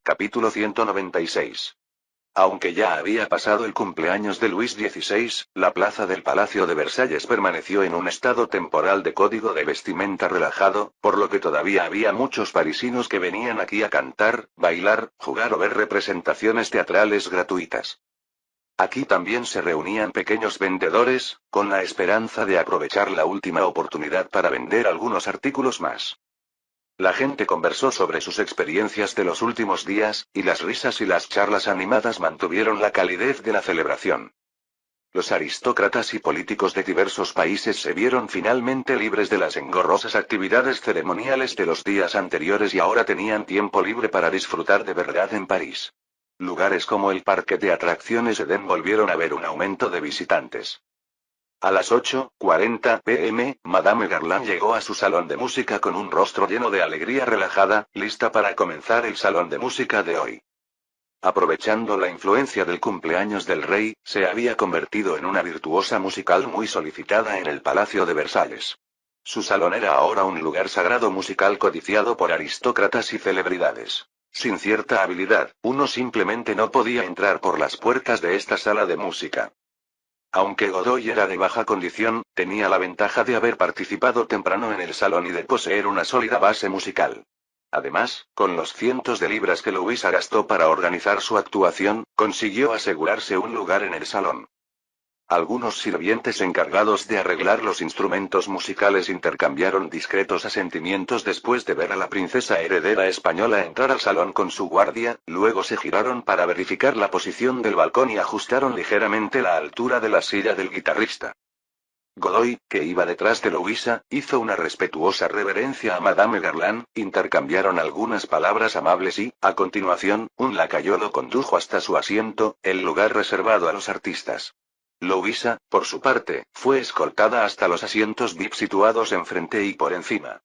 Capítulo 196. Aunque ya había pasado el cumpleaños de Luis XVI, la plaza del Palacio de Versalles permaneció en un estado temporal de código de vestimenta relajado, por lo que todavía había muchos parisinos que venían aquí a cantar, bailar, jugar o ver representaciones teatrales gratuitas. Aquí también se reunían pequeños vendedores, con la esperanza de aprovechar la última oportunidad para vender algunos artículos más. La gente conversó sobre sus experiencias de los últimos días, y las risas y las charlas animadas mantuvieron la calidez de la celebración. Los aristócratas y políticos de diversos países se vieron finalmente libres de las engorrosas actividades ceremoniales de los días anteriores y ahora tenían tiempo libre para disfrutar de verdad en París. Lugares como el parque de atracciones Eden volvieron a ver un aumento de visitantes. A las 8:40 p.m., Madame Garland llegó a su salón de música con un rostro lleno de alegría relajada, lista para comenzar el salón de música de hoy. Aprovechando la influencia del cumpleaños del rey, se había convertido en una virtuosa musical muy solicitada en el Palacio de Versalles. Su salón era ahora un lugar sagrado musical codiciado por aristócratas y celebridades. Sin cierta habilidad, uno simplemente no podía entrar por las puertas de esta sala de música. Aunque Godoy era de baja condición, tenía la ventaja de haber participado temprano en el salón y de poseer una sólida base musical. Además, con los cientos de libras que Louisa gastó para organizar su actuación, consiguió asegurarse un lugar en el salón. Algunos sirvientes encargados de arreglar los instrumentos musicales intercambiaron discretos asentimientos después de ver a la princesa heredera española entrar al salón con su guardia, luego se giraron para verificar la posición del balcón y ajustaron ligeramente la altura de la silla del guitarrista. Godoy, que iba detrás de Louisa, hizo una respetuosa reverencia a Madame Garland, intercambiaron algunas palabras amables y, a continuación, un lacayo lo condujo hasta su asiento, el lugar reservado a los artistas. Louisa, por su parte, fue escoltada hasta los asientos VIP situados enfrente y por encima.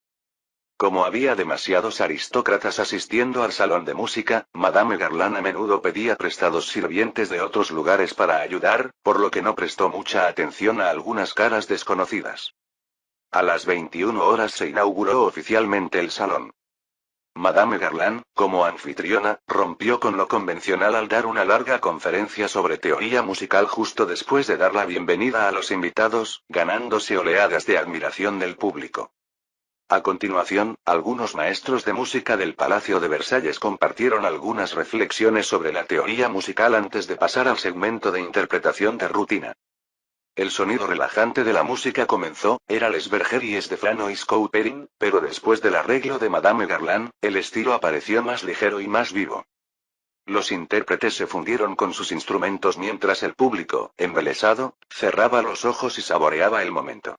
Como había demasiados aristócratas asistiendo al salón de música, Madame Garland a menudo pedía prestados sirvientes de otros lugares para ayudar, por lo que no prestó mucha atención a algunas caras desconocidas. A las 21 horas se inauguró oficialmente el salón. Madame Garland, como anfitriona, rompió con lo convencional al dar una larga conferencia sobre teoría musical justo después de dar la bienvenida a los invitados, ganándose oleadas de admiración del público. A continuación, algunos maestros de música del Palacio de Versalles compartieron algunas reflexiones sobre la teoría musical antes de pasar al segmento de interpretación de rutina. El sonido relajante de la música comenzó, era Les Bergeries de Franois Couperin, pero después del arreglo de Madame Garland, el estilo apareció más ligero y más vivo. Los intérpretes se fundieron con sus instrumentos mientras el público, embelesado, cerraba los ojos y saboreaba el momento.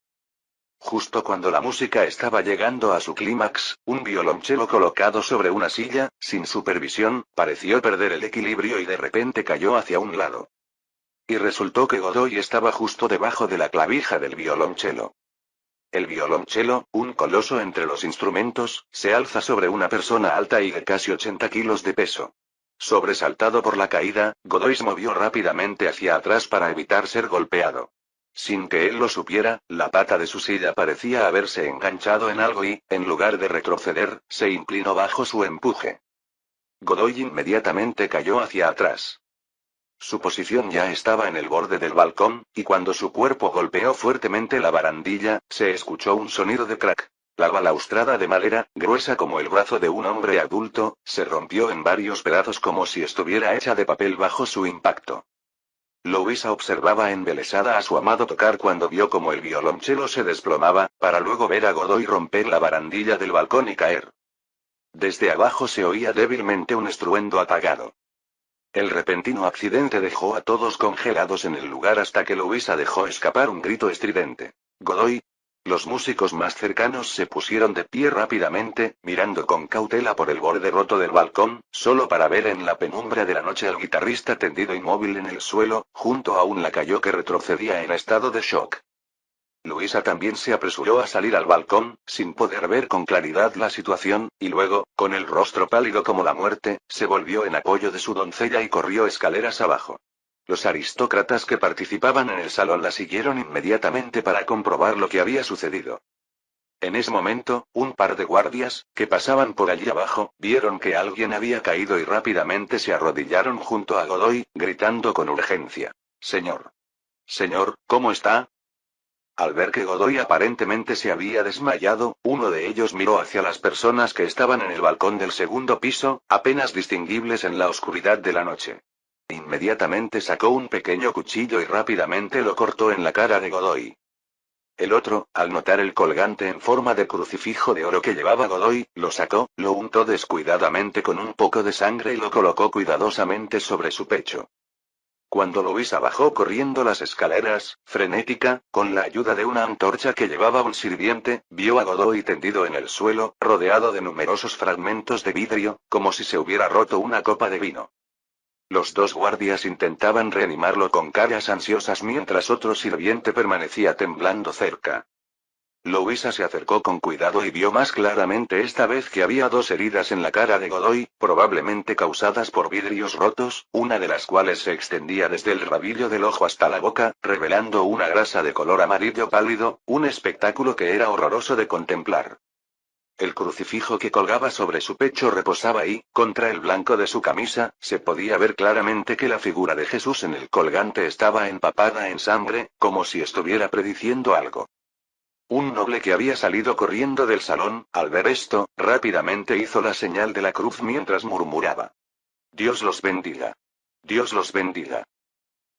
Justo cuando la música estaba llegando a su clímax, un violonchelo colocado sobre una silla, sin supervisión, pareció perder el equilibrio y de repente cayó hacia un lado. Y resultó que Godoy estaba justo debajo de la clavija del violonchelo. El violonchelo, un coloso entre los instrumentos, se alza sobre una persona alta y de casi 80 kilos de peso. Sobresaltado por la caída, Godoy se movió rápidamente hacia atrás para evitar ser golpeado. Sin que él lo supiera, la pata de su silla parecía haberse enganchado en algo y, en lugar de retroceder, se inclinó bajo su empuje. Godoy inmediatamente cayó hacia atrás. Su posición ya estaba en el borde del balcón, y cuando su cuerpo golpeó fuertemente la barandilla, se escuchó un sonido de crack. La balaustrada de madera, gruesa como el brazo de un hombre adulto, se rompió en varios pedazos como si estuviera hecha de papel bajo su impacto. Louisa observaba embelesada a su amado tocar cuando vio como el violonchelo se desplomaba, para luego ver a Godoy romper la barandilla del balcón y caer. Desde abajo se oía débilmente un estruendo apagado. El repentino accidente dejó a todos congelados en el lugar hasta que Louisa dejó escapar un grito estridente. ¡Godoy! Los músicos más cercanos se pusieron de pie rápidamente, mirando con cautela por el borde roto del balcón, solo para ver en la penumbra de la noche al guitarrista tendido inmóvil en el suelo, junto a un lacayo que retrocedía en estado de shock. Louisa también se apresuró a salir al balcón, sin poder ver con claridad la situación, y luego, con el rostro pálido como la muerte, se volvió en apoyo de su doncella y corrió escaleras abajo. Los aristócratas que participaban en el salón la siguieron inmediatamente para comprobar lo que había sucedido. En ese momento, un par de guardias, que pasaban por allí abajo, vieron que alguien había caído y rápidamente se arrodillaron junto a Godoy, gritando con urgencia. Señor. Señor, ¿cómo está? Al ver que Godoy aparentemente se había desmayado, uno de ellos miró hacia las personas que estaban en el balcón del segundo piso, apenas distinguibles en la oscuridad de la noche. Inmediatamente sacó un pequeño cuchillo y rápidamente lo cortó en la cara de Godoy. El otro, al notar el colgante en forma de crucifijo de oro que llevaba Godoy, lo sacó, lo untó descuidadamente con un poco de sangre y lo colocó cuidadosamente sobre su pecho. Cuando Luisa bajó corriendo las escaleras, frenética, con la ayuda de una antorcha que llevaba un sirviente, vio a Godoy tendido en el suelo, rodeado de numerosos fragmentos de vidrio, como si se hubiera roto una copa de vino. Los dos guardias intentaban reanimarlo con caras ansiosas mientras otro sirviente permanecía temblando cerca. Luisa se acercó con cuidado y vio más claramente esta vez que había dos heridas en la cara de Godoy, probablemente causadas por vidrios rotos, una de las cuales se extendía desde el rabillo del ojo hasta la boca, revelando una grasa de color amarillo pálido, un espectáculo que era horroroso de contemplar. El crucifijo que colgaba sobre su pecho reposaba ahí, contra el blanco de su camisa, se podía ver claramente que la figura de Jesús en el colgante estaba empapada en sangre, como si estuviera prediciendo algo. Un noble que había salido corriendo del salón, al ver esto, rápidamente hizo la señal de la cruz mientras murmuraba. Dios los bendiga. Dios los bendiga.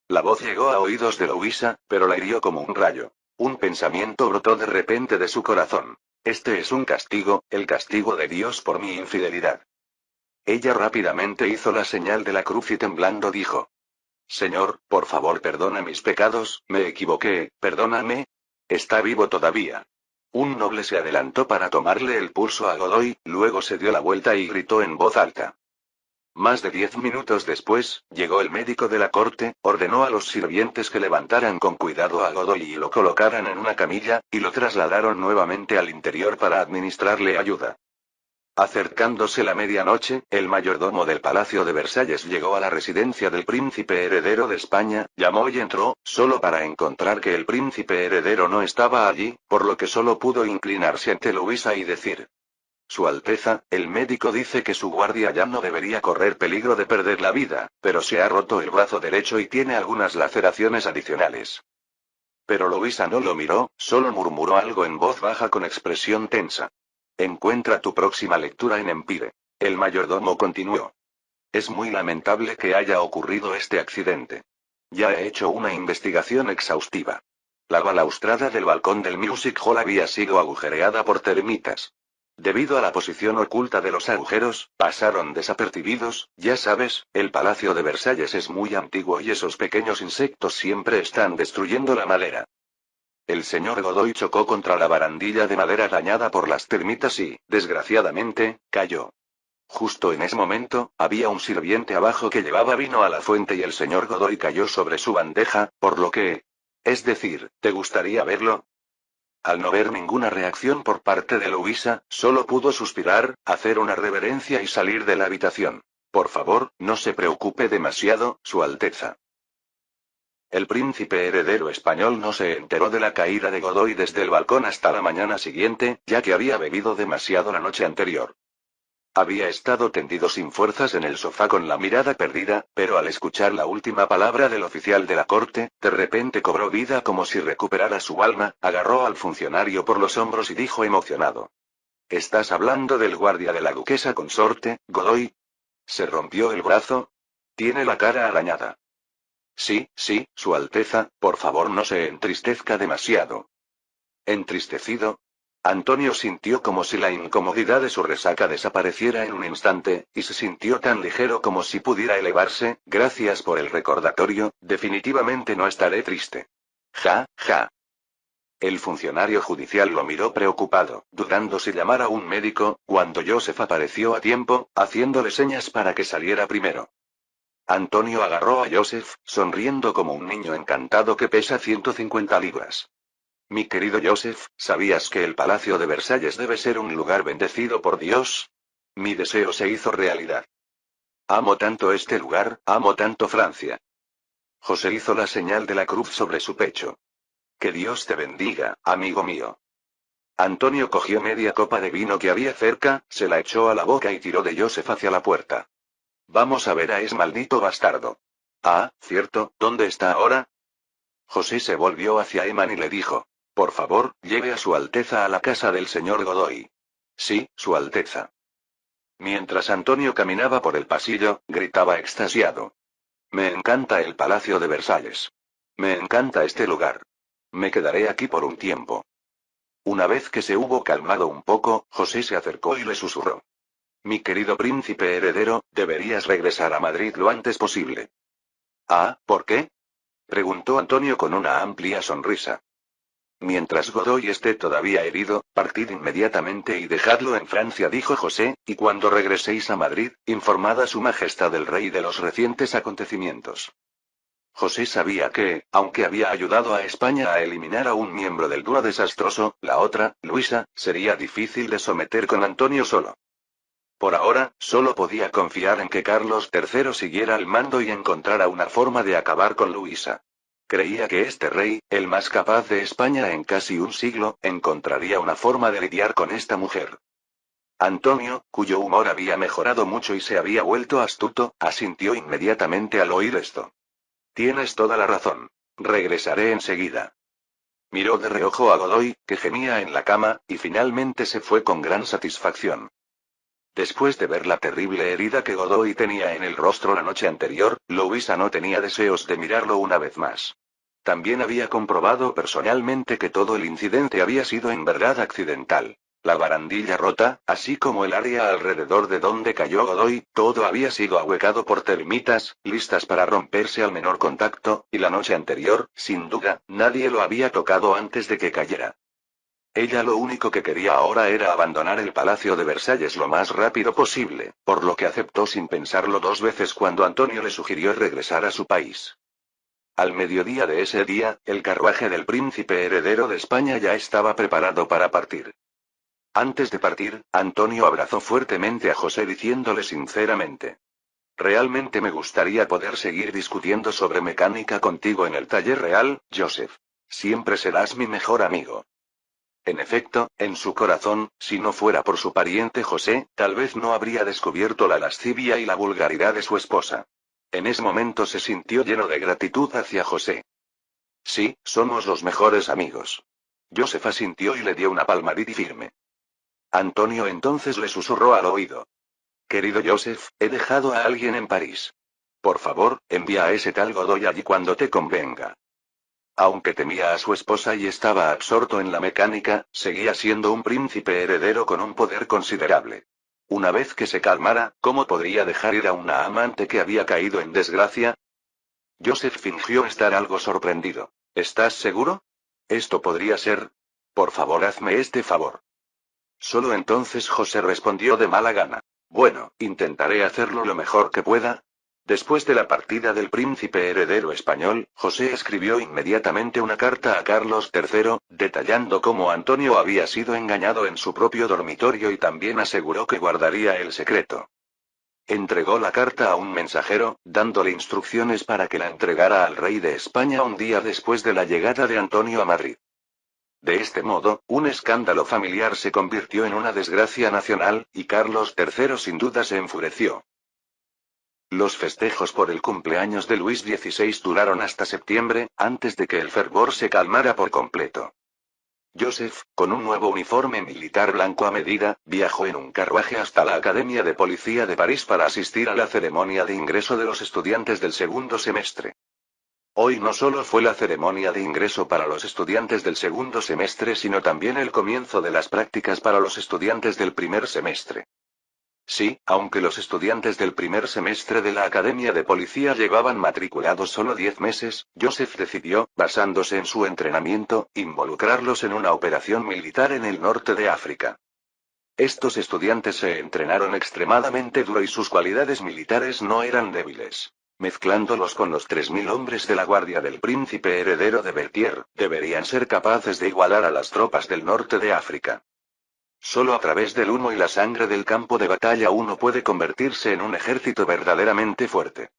La voz llegó a oídos de Luisa, pero la hirió como un rayo. Un pensamiento brotó de repente de su corazón. Este es un castigo, el castigo de Dios por mi infidelidad. Ella rápidamente hizo la señal de la cruz y temblando dijo. Señor, por favor perdona mis pecados, me equivoqué, perdóname. Está vivo todavía. Un noble se adelantó para tomarle el pulso a Godoy, luego se dio la vuelta y gritó en voz alta. Más de 10 minutos después, llegó el médico de la corte, ordenó a los sirvientes que levantaran con cuidado a Godoy y lo colocaran en una camilla, y lo trasladaron nuevamente al interior para administrarle ayuda. Acercándose la medianoche, el mayordomo del Palacio de Versalles llegó a la residencia del príncipe heredero de España, llamó y entró, solo para encontrar que el príncipe heredero no estaba allí, por lo que solo pudo inclinarse ante Luisa y decir. Su Alteza, el médico dice que su guardia ya no debería correr peligro de perder la vida, pero se ha roto el brazo derecho y tiene algunas laceraciones adicionales. Pero Luisa no lo miró, solo murmuró algo en voz baja con expresión tensa. Encuentra tu próxima lectura en Empire. El mayordomo continuó. Es muy lamentable que haya ocurrido este accidente. Ya he hecho una investigación exhaustiva. La balaustrada del balcón del Music Hall había sido agujereada por termitas. Debido a la posición oculta de los agujeros, pasaron desapercibidos, ya sabes, el Palacio de Versalles es muy antiguo y esos pequeños insectos siempre están destruyendo la madera. El señor Godoy chocó contra la barandilla de madera dañada por las termitas y, desgraciadamente, cayó. Justo en ese momento, había un sirviente abajo que llevaba vino a la fuente y el señor Godoy cayó sobre su bandeja, por lo que... Es decir, ¿te gustaría verlo? Al no ver ninguna reacción por parte de Luisa, solo pudo suspirar, hacer una reverencia y salir de la habitación. Por favor, no se preocupe demasiado, Su Alteza. El príncipe heredero español no se enteró de la caída de Godoy desde el balcón hasta la mañana siguiente, ya que había bebido demasiado la noche anterior. Había estado tendido sin fuerzas en el sofá con la mirada perdida, pero al escuchar la última palabra del oficial de la corte, de repente cobró vida como si recuperara su alma, agarró al funcionario por los hombros y dijo emocionado. ¿Estás hablando del guardia de la duquesa consorte, Godoy? ¿Se rompió el brazo? Tiene la cara arañada. Sí, sí, Su Alteza, por favor no se entristezca demasiado. ¿Entristecido? Antonio sintió como si la incomodidad de su resaca desapareciera en un instante, y se sintió tan ligero como si pudiera elevarse. Gracias por el recordatorio, definitivamente no estaré triste. Ja, ja. El funcionario judicial lo miró preocupado, dudando si llamar a un médico, cuando Joseph apareció a tiempo, haciéndole señas para que saliera primero. Antonio agarró a Joseph, sonriendo como un niño encantado que pesa 150 libras. Mi querido Joseph, ¿sabías que el Palacio de Versalles debe ser un lugar bendecido por Dios? Mi deseo se hizo realidad. Amo tanto este lugar, amo tanto Francia. José hizo la señal de la cruz sobre su pecho. Que Dios te bendiga, amigo mío. Antonio cogió media copa de vino que había cerca, se la echó a la boca y tiró de Joseph hacia la puerta. Vamos a ver a ese maldito bastardo. Ah, cierto, ¿dónde está ahora? José se volvió hacia Eman y le dijo. Por favor, lleve a Su Alteza a la casa del señor Godoy. Sí, Su Alteza. Mientras Antonio caminaba por el pasillo, gritaba extasiado. Me encanta el Palacio de Versalles. Me encanta este lugar. Me quedaré aquí por un tiempo. Una vez que se hubo calmado un poco, José se acercó y le susurró. Mi querido príncipe heredero, deberías regresar a Madrid lo antes posible. Ah, ¿por qué? Preguntó Antonio con una amplia sonrisa. Mientras Godoy esté todavía herido, partid inmediatamente y dejadlo en Francia, dijo José, y cuando regreséis a Madrid, informad a su majestad el rey de los recientes acontecimientos. José sabía que, aunque había ayudado a España a eliminar a un miembro del dúo desastroso, la otra, Luisa, sería difícil de someter con Antonio solo. Por ahora, solo podía confiar en que Carlos III siguiera al mando y encontrara una forma de acabar con Luisa. Creía que este rey, el más capaz de España en casi un siglo, encontraría una forma de lidiar con esta mujer. Antonio, cuyo humor había mejorado mucho y se había vuelto astuto, asintió inmediatamente al oír esto. Tienes toda la razón. Regresaré enseguida. Miró de reojo a Godoy, que gemía en la cama, y finalmente se fue con gran satisfacción. Después de ver la terrible herida que Godoy tenía en el rostro la noche anterior, Luisa no tenía deseos de mirarlo una vez más. También había comprobado personalmente que todo el incidente había sido en verdad accidental. La barandilla rota, así como el área alrededor de donde cayó Godoy, todo había sido ahuecado por termitas, listas para romperse al menor contacto, y la noche anterior, sin duda, nadie lo había tocado antes de que cayera. Ella lo único que quería ahora era abandonar el Palacio de Versalles lo más rápido posible, por lo que aceptó sin pensarlo dos veces cuando Antonio le sugirió regresar a su país. Al mediodía de ese día, el carruaje del príncipe heredero de España ya estaba preparado para partir. Antes de partir, Antonio abrazó fuertemente a José diciéndole sinceramente. Realmente me gustaría poder seguir discutiendo sobre mecánica contigo en el taller real, Joseph. Siempre serás mi mejor amigo. En efecto, en su corazón, si no fuera por su pariente José, tal vez no habría descubierto la lascivia y la vulgaridad de su esposa. En ese momento se sintió lleno de gratitud hacia José. Sí, somos los mejores amigos. Joseph asintió y le dio una palmadita firme. Antonio entonces le susurró al oído. Querido Joseph, he dejado a alguien en París. Por favor, envía a ese tal Godoy allí cuando te convenga. Aunque temía a su esposa y estaba absorto en la mecánica, seguía siendo un príncipe heredero con un poder considerable. Una vez que se calmara, ¿cómo podría dejar ir a una amante que había caído en desgracia? Joseph fingió estar algo sorprendido. ¿Estás seguro? Esto podría ser. Por favor, hazme este favor. Solo entonces José respondió de mala gana. Bueno, intentaré hacerlo lo mejor que pueda. Después de la partida del príncipe heredero español, José escribió inmediatamente una carta a Carlos III, detallando cómo Antonio había sido engañado en su propio dormitorio y también aseguró que guardaría el secreto. Entregó la carta a un mensajero, dándole instrucciones para que la entregara al rey de España un día después de la llegada de Antonio a Madrid. De este modo, un escándalo familiar se convirtió en una desgracia nacional, y Carlos III sin duda se enfureció. Los festejos por el cumpleaños de Luis XVI duraron hasta septiembre, antes de que el fervor se calmara por completo. Joseph, con un nuevo uniforme militar blanco a medida, viajó en un carruaje hasta la Academia de Policía de París para asistir a la ceremonia de ingreso de los estudiantes del segundo semestre. Hoy no solo fue la ceremonia de ingreso para los estudiantes del segundo semestre, sino también el comienzo de las prácticas para los estudiantes del primer semestre. Sí, aunque los estudiantes del primer semestre de la Academia de Policía llevaban matriculados solo 10 meses, Joseph decidió, basándose en su entrenamiento, involucrarlos en una operación militar en el norte de África. Estos estudiantes se entrenaron extremadamente duro y sus cualidades militares no eran débiles. Mezclándolos con los 3000 hombres de la guardia del príncipe heredero de Berthier, deberían ser capaces de igualar a las tropas del norte de África. Solo a través del humo y la sangre del campo de batalla uno puede convertirse en un ejército verdaderamente fuerte.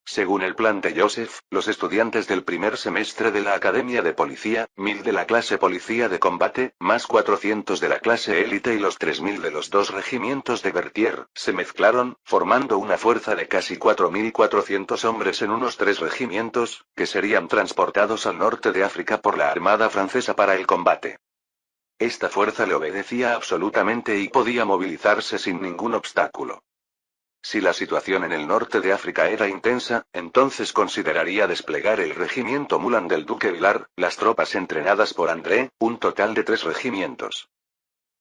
Según el plan de Joseph, los estudiantes del primer semestre de la Academia de Policía, 1000 de la clase Policía de Combate, más 400 de la clase Élite y los 3000 de los dos regimientos de Berthier, se mezclaron, formando una fuerza de casi 4400 hombres en unos 3 regimientos, que serían transportados al norte de África por la Armada francesa para el combate. Esta fuerza le obedecía absolutamente y podía movilizarse sin ningún obstáculo. Si la situación en el norte de África era intensa, entonces consideraría desplegar el regimiento Mulan del duque Vilar, las tropas entrenadas por André, un total de 3 regimientos.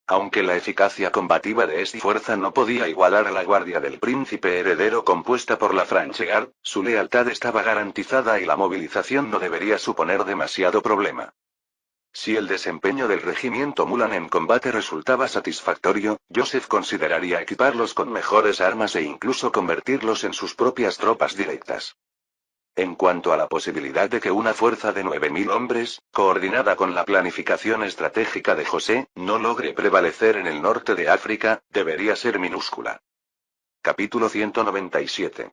Aunque la eficacia combativa de esta fuerza no podía igualar a la guardia del príncipe heredero compuesta por la Franche-Garde, su lealtad estaba garantizada y la movilización no debería suponer demasiado problema. Si el desempeño del regimiento Mulan en combate resultaba satisfactorio, Joseph consideraría equiparlos con mejores armas e incluso convertirlos en sus propias tropas directas. En cuanto a la posibilidad de que una fuerza de 9000 hombres, coordinada con la planificación estratégica de José, no logre prevalecer en el norte de África, debería ser minúscula. Capítulo 197.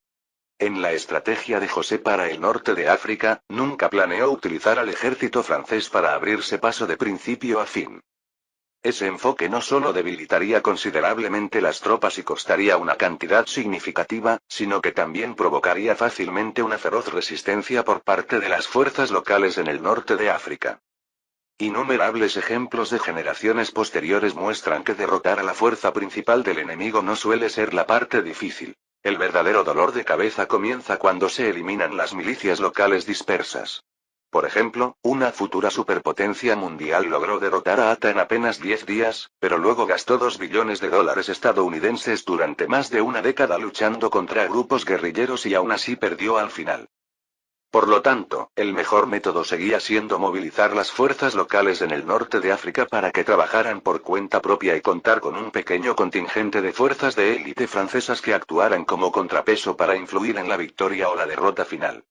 En la estrategia de José para el norte de África, nunca planeó utilizar al ejército francés para abrirse paso de principio a fin. Ese enfoque no solo debilitaría considerablemente las tropas y costaría una cantidad significativa, sino que también provocaría fácilmente una feroz resistencia por parte de las fuerzas locales en el norte de África. Innumerables ejemplos de generaciones posteriores muestran que derrotar a la fuerza principal del enemigo no suele ser la parte difícil. El verdadero dolor de cabeza comienza cuando se eliminan las milicias locales dispersas. Por ejemplo, una futura superpotencia mundial logró derrotar a ATA en apenas 10 días, pero luego gastó $2 billones estadounidenses durante más de una década luchando contra grupos guerrilleros y aún así perdió al final. Por lo tanto, el mejor método seguía siendo movilizar las fuerzas locales en el norte de África para que trabajaran por cuenta propia y contar con un pequeño contingente de fuerzas de élite francesas que actuaran como contrapeso para influir en la victoria o la derrota final.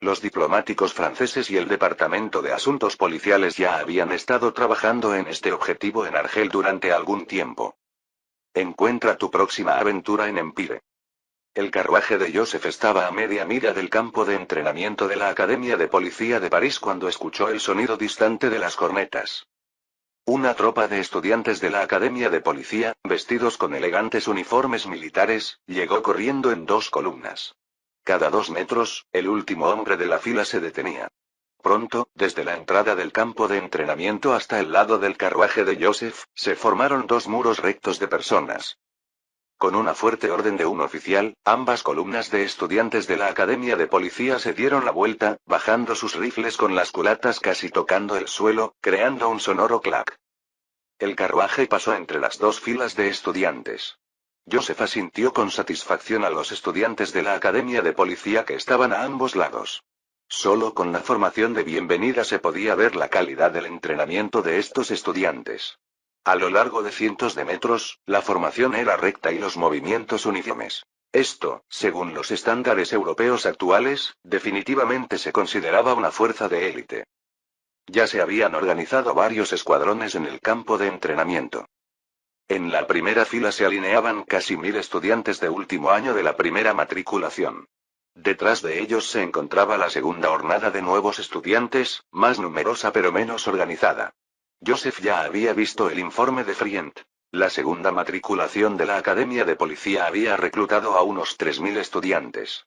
Los diplomáticos franceses y el Departamento de Asuntos Policiales ya habían estado trabajando en este objetivo en Argel durante algún tiempo. Encuentra tu próxima aventura en Empire. El carruaje de Joseph estaba a media milla del campo de entrenamiento de la Academia de Policía de París cuando escuchó el sonido distante de las cornetas. Una tropa de estudiantes de la Academia de Policía, vestidos con elegantes uniformes militares, llegó corriendo en 2 columnas. Cada 2 metros, el último hombre de la fila se detenía. Pronto, desde la entrada del campo de entrenamiento hasta el lado del carruaje de Joseph, se formaron 2 muros rectos de personas. Con una fuerte orden de un oficial, ambas columnas de estudiantes de la Academia de Policía se dieron la vuelta, bajando sus rifles con las culatas casi tocando el suelo, creando un sonoro clac. El carruaje pasó entre las 2 filas de estudiantes. Joseph asintió con satisfacción a los estudiantes de la Academia de Policía que estaban a ambos lados. Solo con la formación de bienvenida se podía ver la calidad del entrenamiento de estos estudiantes. A lo largo de cientos de metros, la formación era recta y los movimientos uniformes. Esto, según los estándares europeos actuales, definitivamente se consideraba una fuerza de élite. Ya se habían organizado varios escuadrones en el campo de entrenamiento. En la primera fila se alineaban casi 1000 estudiantes de último año de la primera matriculación. Detrás de ellos se encontraba la segunda hornada de nuevos estudiantes, más numerosa pero menos organizada. Joseph ya había visto el informe de Frient. La segunda matriculación de la Academia de Policía había reclutado a unos 3000 estudiantes.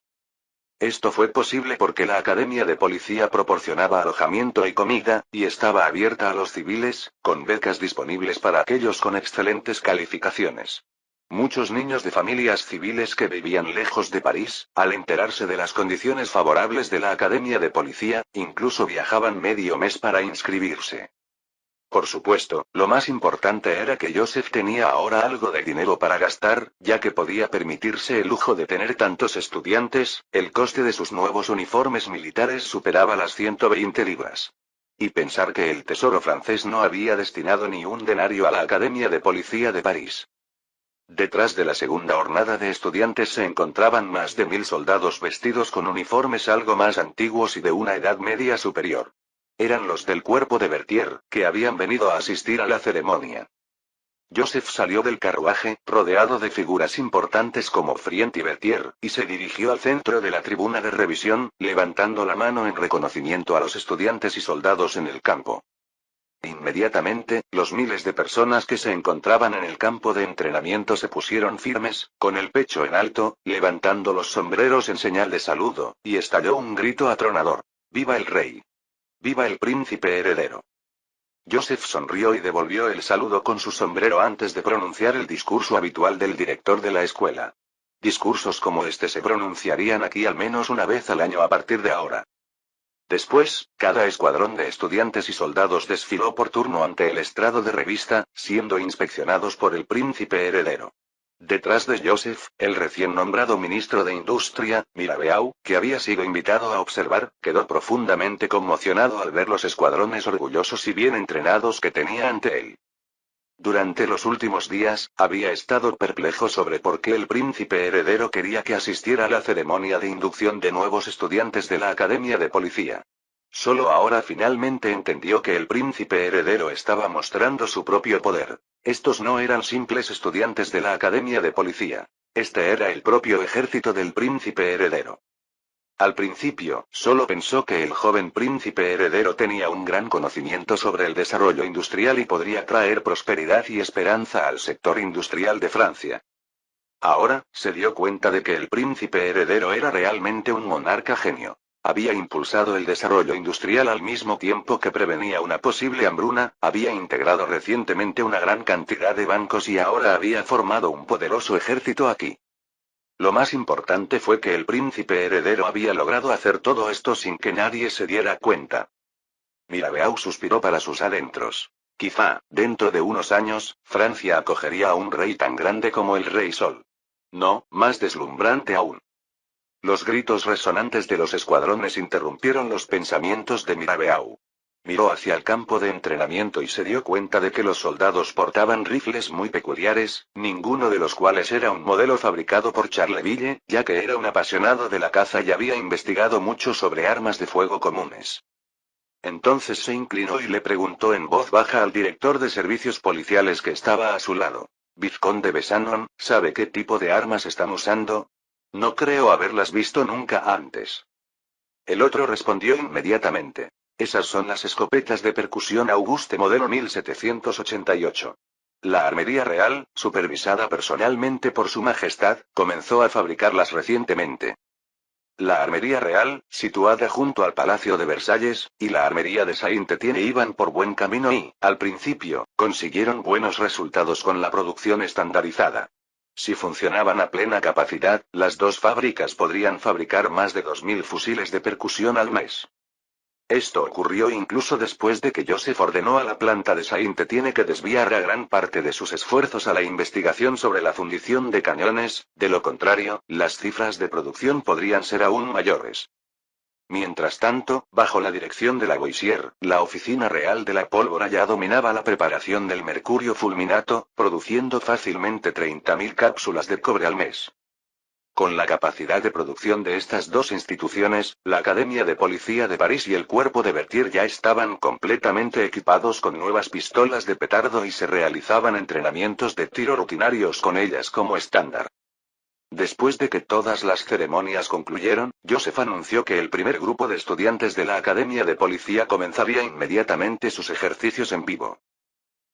Esto fue posible porque la Academia de Policía proporcionaba alojamiento y comida, y estaba abierta a los civiles, con becas disponibles para aquellos con excelentes calificaciones. Muchos niños de familias civiles que vivían lejos de París, al enterarse de las condiciones favorables de la Academia de Policía, incluso viajaban medio mes para inscribirse. Por supuesto, lo más importante era que Joseph tenía ahora algo de dinero para gastar, ya que podía permitirse el lujo de tener tantos estudiantes, el coste de sus nuevos uniformes militares superaba las 120 libras. Y pensar que el Tesoro francés no había destinado ni un denario a la Academia de Policía de París. Detrás de la segunda hornada de estudiantes se encontraban más de 1000 soldados vestidos con uniformes algo más antiguos y de una edad media superior. Eran los del cuerpo de Berthier, que habían venido a asistir a la ceremonia. Joseph salió del carruaje, rodeado de figuras importantes como Frient y Berthier, y se dirigió al centro de la tribuna de revisión, levantando la mano en reconocimiento a los estudiantes y soldados en el campo. Inmediatamente, los miles de personas que se encontraban en el campo de entrenamiento se pusieron firmes, con el pecho en alto, levantando los sombreros en señal de saludo, y estalló un grito atronador. ¡Viva el rey! ¡Viva el príncipe heredero! Joseph sonrió y devolvió el saludo con su sombrero antes de pronunciar el discurso habitual del director de la escuela. Discursos como este se pronunciarían aquí al menos una vez al año a partir de ahora. Después, cada escuadrón de estudiantes y soldados desfiló por turno ante el estrado de revista, siendo inspeccionados por el príncipe heredero. Detrás de Joseph, el recién nombrado ministro de Industria, Mirabeau, que había sido invitado a observar, quedó profundamente conmocionado al ver los escuadrones orgullosos y bien entrenados que tenía ante él. Durante los últimos días, había estado perplejo sobre por qué el príncipe heredero quería que asistiera a la ceremonia de inducción de nuevos estudiantes de la Academia de Policía. Solo ahora finalmente entendió que el príncipe heredero estaba mostrando su propio poder. Estos no eran simples estudiantes de la Academia de Policía. Este era el propio ejército del príncipe heredero. Al principio, solo pensó que el joven príncipe heredero tenía un gran conocimiento sobre el desarrollo industrial y podría traer prosperidad y esperanza al sector industrial de Francia. Ahora, se dio cuenta de que el príncipe heredero era realmente un monarca genio. Había impulsado el desarrollo industrial al mismo tiempo que prevenía una posible hambruna, había integrado recientemente una gran cantidad de bancos y ahora había formado un poderoso ejército aquí. Lo más importante fue que el príncipe heredero había logrado hacer todo esto sin que nadie se diera cuenta. Mirabeau suspiró para sus adentros. Quizá, dentro de unos años, Francia acogería a un rey tan grande como el rey Sol. No, más deslumbrante aún. Los gritos resonantes de los escuadrones interrumpieron los pensamientos de Mirabeau. Miró hacia el campo de entrenamiento y se dio cuenta de que los soldados portaban rifles muy peculiares, ninguno de los cuales era un modelo fabricado por Charleville, ya que era un apasionado de la caza y había investigado mucho sobre armas de fuego comunes. Entonces se inclinó y le preguntó en voz baja al director de servicios policiales que estaba a su lado. Vizconde Besanon, ¿sabe qué tipo de armas están usando? No creo haberlas visto nunca antes. El otro respondió inmediatamente. Esas son las escopetas de percusión Auguste modelo 1788. La Armería Real, supervisada personalmente por Su Majestad, comenzó a fabricarlas recientemente. La Armería Real, situada junto al Palacio de Versalles, y la Armería de Saint-Étienne iban por buen camino y, al principio, consiguieron buenos resultados con la producción estandarizada. Si funcionaban a plena capacidad, las dos fábricas podrían fabricar más de 2000 fusiles de percusión al mes. Esto ocurrió incluso después de que Joseph ordenó a la planta de Saint-Étienne que desviara gran parte de sus esfuerzos a la investigación sobre la fundición de cañones, de lo contrario, las cifras de producción podrían ser aún mayores. Mientras tanto, bajo la dirección de Lavoisier, la Oficina Real de la Pólvora ya dominaba la preparación del mercurio fulminato, produciendo fácilmente 30.000 cápsulas de cobre al mes. Con la capacidad de producción de estas dos instituciones, la Academia de Policía de París y el Cuerpo de Berthier ya estaban completamente equipados con nuevas pistolas de petardo y se realizaban entrenamientos de tiro rutinarios con ellas como estándar. Después de que todas las ceremonias concluyeron, Joseph anunció que el primer grupo de estudiantes de la Academia de Policía comenzaría inmediatamente sus ejercicios en vivo.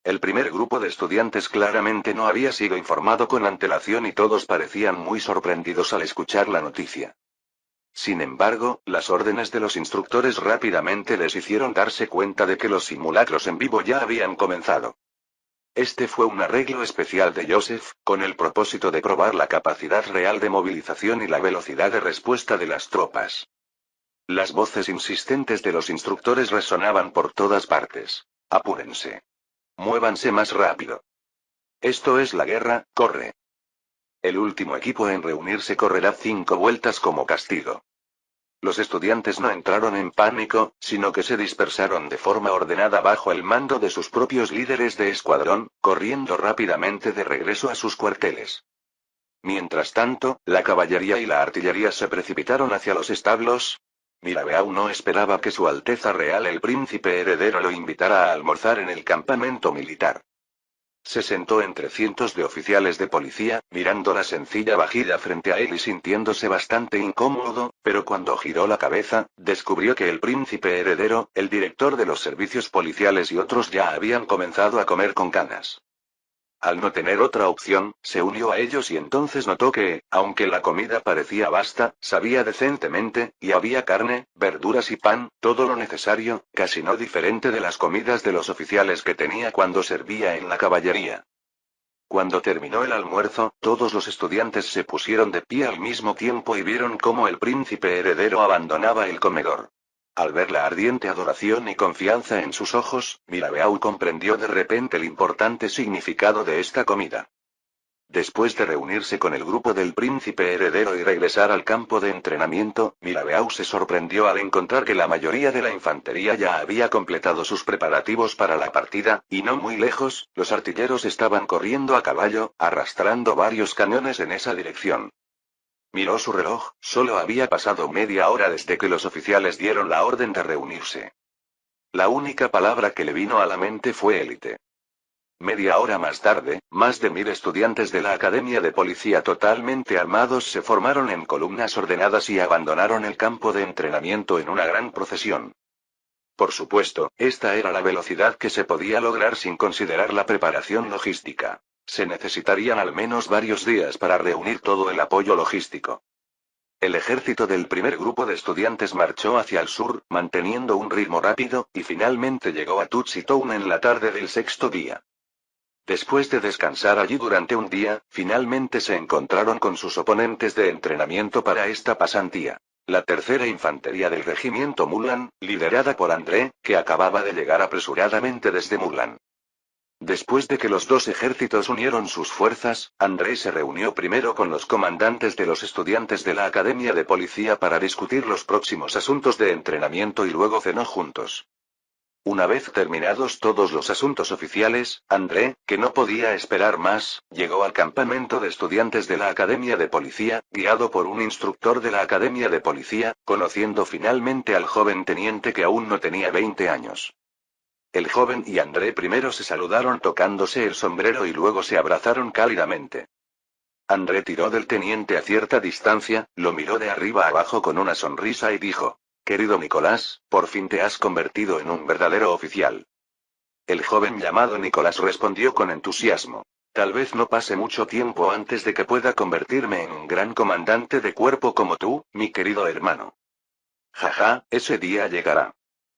El primer grupo de estudiantes claramente no había sido informado con antelación y todos parecían muy sorprendidos al escuchar la noticia. Sin embargo, las órdenes de los instructores rápidamente les hicieron darse cuenta de que los simulacros en vivo ya habían comenzado. Este fue un arreglo especial de Joseph, con el propósito de probar la capacidad real de movilización y la velocidad de respuesta de las tropas. Las voces insistentes de los instructores resonaban por todas partes. Apúrense. Muévanse más rápido. Esto es la guerra, corre. El último equipo en reunirse correrá 5 vueltas como castigo. Los estudiantes no entraron en pánico, sino que se dispersaron de forma ordenada bajo el mando de sus propios líderes de escuadrón, corriendo rápidamente de regreso a sus cuarteles. Mientras tanto, la caballería y la artillería se precipitaron hacia los establos. Mirabeau no esperaba que Su Alteza Real el Príncipe Heredero lo invitara a almorzar en el campamento militar. Se sentó entre cientos de oficiales de policía, mirando la sencilla vajilla frente a él y sintiéndose bastante incómodo, pero cuando giró la cabeza, descubrió que el príncipe heredero, el director de los servicios policiales y otros ya habían comenzado a comer con ganas. Al no tener otra opción, se unió a ellos y entonces notó que, aunque la comida parecía vasta, sabía decentemente, y había carne, verduras y pan, todo lo necesario, casi no diferente de las comidas de los oficiales que tenía cuando servía en la caballería. Cuando terminó el almuerzo, todos los estudiantes se pusieron de pie al mismo tiempo y vieron cómo el príncipe heredero abandonaba el comedor. Al ver la ardiente adoración y confianza en sus ojos, Mirabeau comprendió de repente el importante significado de esta comida. Después de reunirse con el grupo del príncipe heredero y regresar al campo de entrenamiento, Mirabeau se sorprendió al encontrar que la mayoría de la infantería ya había completado sus preparativos para la partida, y no muy lejos, los artilleros estaban corriendo a caballo, arrastrando varios cañones en esa dirección. Miró su reloj, solo había pasado media hora desde que los oficiales dieron la orden de reunirse. La única palabra que le vino a la mente fue élite. Media hora más tarde, más de 1000 estudiantes de la Academia de Policía totalmente armados se formaron en columnas ordenadas y abandonaron el campo de entrenamiento en una gran procesión. Por supuesto, esta era la velocidad que se podía lograr sin considerar la preparación logística. Se necesitarían al menos varios días para reunir todo el apoyo logístico. El ejército del primer grupo de estudiantes marchó hacia el sur, manteniendo un ritmo rápido, y finalmente llegó a Tutsi Town en la tarde del sexto día. Después de descansar allí durante un día, finalmente se encontraron con sus oponentes de entrenamiento para esta pasantía. La tercera infantería del regimiento Mulan, liderada por André, que acababa de llegar apresuradamente desde Mulan. Después de que los dos ejércitos unieron sus fuerzas, André se reunió primero con los comandantes de los estudiantes de la Academia de Policía para discutir los próximos asuntos de entrenamiento y luego cenó juntos. Una vez terminados todos los asuntos oficiales, André, que no podía esperar más, llegó al campamento de estudiantes de la Academia de Policía, guiado por un instructor de la Academia de Policía, conociendo finalmente al joven teniente que aún no tenía 20 años. El joven y André primero se saludaron tocándose el sombrero y luego se abrazaron cálidamente. André tiró del teniente a cierta distancia, lo miró de arriba abajo con una sonrisa y dijo: «Querido Nicolás, por fin te has convertido en un verdadero oficial». El joven llamado Nicolás respondió con entusiasmo: «Tal vez no pase mucho tiempo antes de que pueda convertirme en un gran comandante de cuerpo como tú, mi querido hermano». «Jaja, ese día llegará.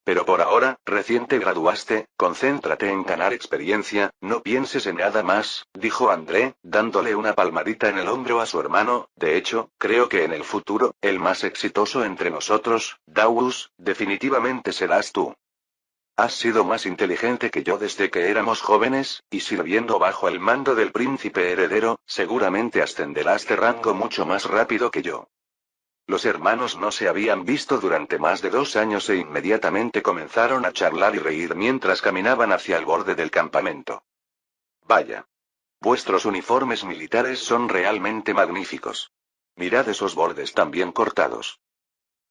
Pero por ahora, recién te graduaste, concéntrate en ganar experiencia, no pienses en nada más», dijo André, dándole una palmadita en el hombro a su hermano. «De hecho, creo que en el futuro, el más exitoso entre nosotros, Daurus, definitivamente serás tú. Has sido más inteligente que yo desde que éramos jóvenes, y sirviendo bajo el mando del príncipe heredero, seguramente ascenderás de rango mucho más rápido que yo». Los hermanos no se habían visto durante más de 2 años e inmediatamente comenzaron a charlar y reír mientras caminaban hacia el borde del campamento. «Vaya. Vuestros uniformes militares son realmente magníficos. Mirad esos bordes tan bien cortados».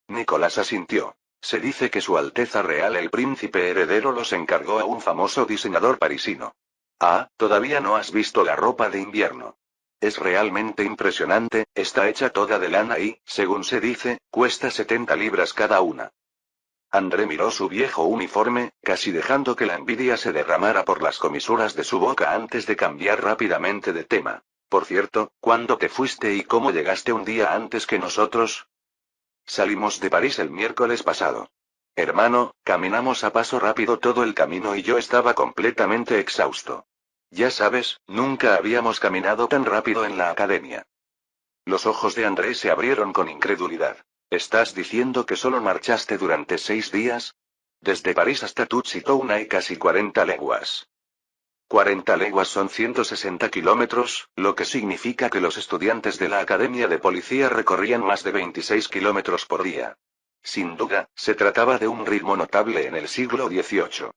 Nicolás asintió. Se dice que Su Alteza Real el Príncipe Heredero los encargó a un famoso diseñador parisino. «Ah, todavía no has visto la ropa de invierno. Es realmente impresionante, está hecha toda de lana y, según se dice, cuesta 70 libras cada una». André miró su viejo uniforme, casi dejando que la envidia se derramara por las comisuras de su boca antes de cambiar rápidamente de tema. «Por cierto, ¿cuándo te fuiste y cómo llegaste un día antes que nosotros?» «Salimos de París el miércoles pasado. Hermano, caminamos a paso rápido todo el camino y yo estaba completamente exhausto. Ya sabes, nunca habíamos caminado tan rápido en la academia». Los ojos de André se abrieron con incredulidad. «¿Estás diciendo que solo marchaste durante 6 días? Desde París hasta Tutsi Town hay casi 40 leguas. 40 leguas son 160 kilómetros, lo que significa que los estudiantes de la Academia de Policía recorrían más de 26 kilómetros por día. Sin duda, se trataba de un ritmo notable en el siglo XVIII.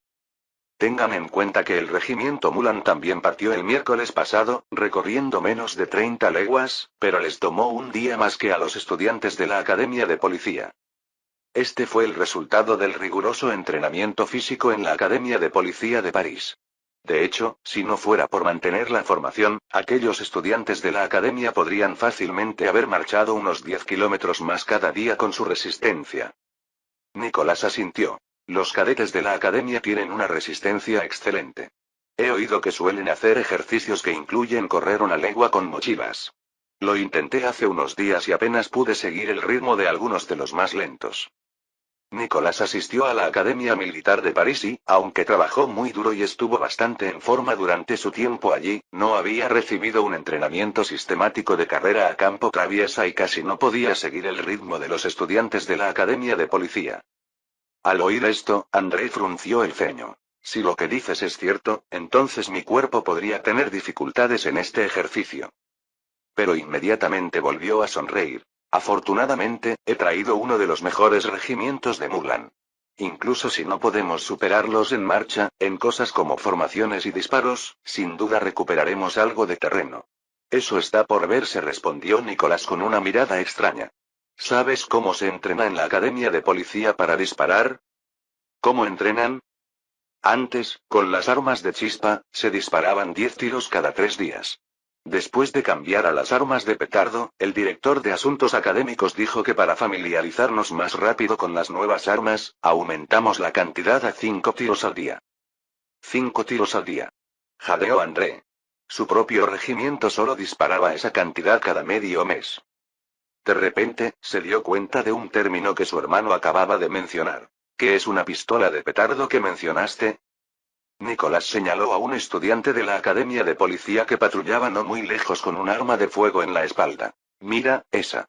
Tengan en cuenta que el regimiento Mulan también partió el miércoles pasado, recorriendo menos de 30 leguas, pero les tomó un día más que a los estudiantes de la Academia de Policía. Este fue el resultado del riguroso entrenamiento físico en la Academia de Policía de París. De hecho, si no fuera por mantener la formación, aquellos estudiantes de la academia podrían fácilmente haber marchado unos 10 kilómetros más cada día con su resistencia. Nicolás asintió. Los cadetes de la academia tienen una resistencia excelente. He oído que suelen hacer ejercicios que incluyen correr una legua con mochilas. Lo intenté hace unos días y apenas pude seguir el ritmo de algunos de los más lentos. Nicolás asistió a la Academia Militar de París y, aunque trabajó muy duro y estuvo bastante en forma durante su tiempo allí, no había recibido un entrenamiento sistemático de carrera a campo traviesa y casi no podía seguir el ritmo de los estudiantes de la Academia de Policía. Al oír esto, André frunció el ceño. Si lo que dices es cierto, entonces mi cuerpo podría tener dificultades en este ejercicio. Pero inmediatamente volvió a sonreír. Afortunadamente, he traído uno de los mejores regimientos de Mulan. Incluso si no podemos superarlos en marcha, en cosas como formaciones y disparos, sin duda recuperaremos algo de terreno. Eso está por verse, respondió Nicolás con una mirada extraña. ¿Sabes cómo se entrena en la academia de policía para disparar? ¿Cómo entrenan? Antes, con las armas de chispa, se disparaban 10 tiros cada 3 días. Después de cambiar a las armas de petardo, el director de asuntos académicos dijo que para familiarizarnos más rápido con las nuevas armas, aumentamos la cantidad a 5 tiros al día. 5 tiros al día. Jadeó André. Su propio regimiento solo disparaba esa cantidad cada medio mes. De repente, se dio cuenta de un término que su hermano acababa de mencionar. ¿Qué es una pistola de petardo que mencionaste? Nicolás señaló a un estudiante de la academia de policía que patrullaba no muy lejos con un arma de fuego en la espalda. Mira, esa.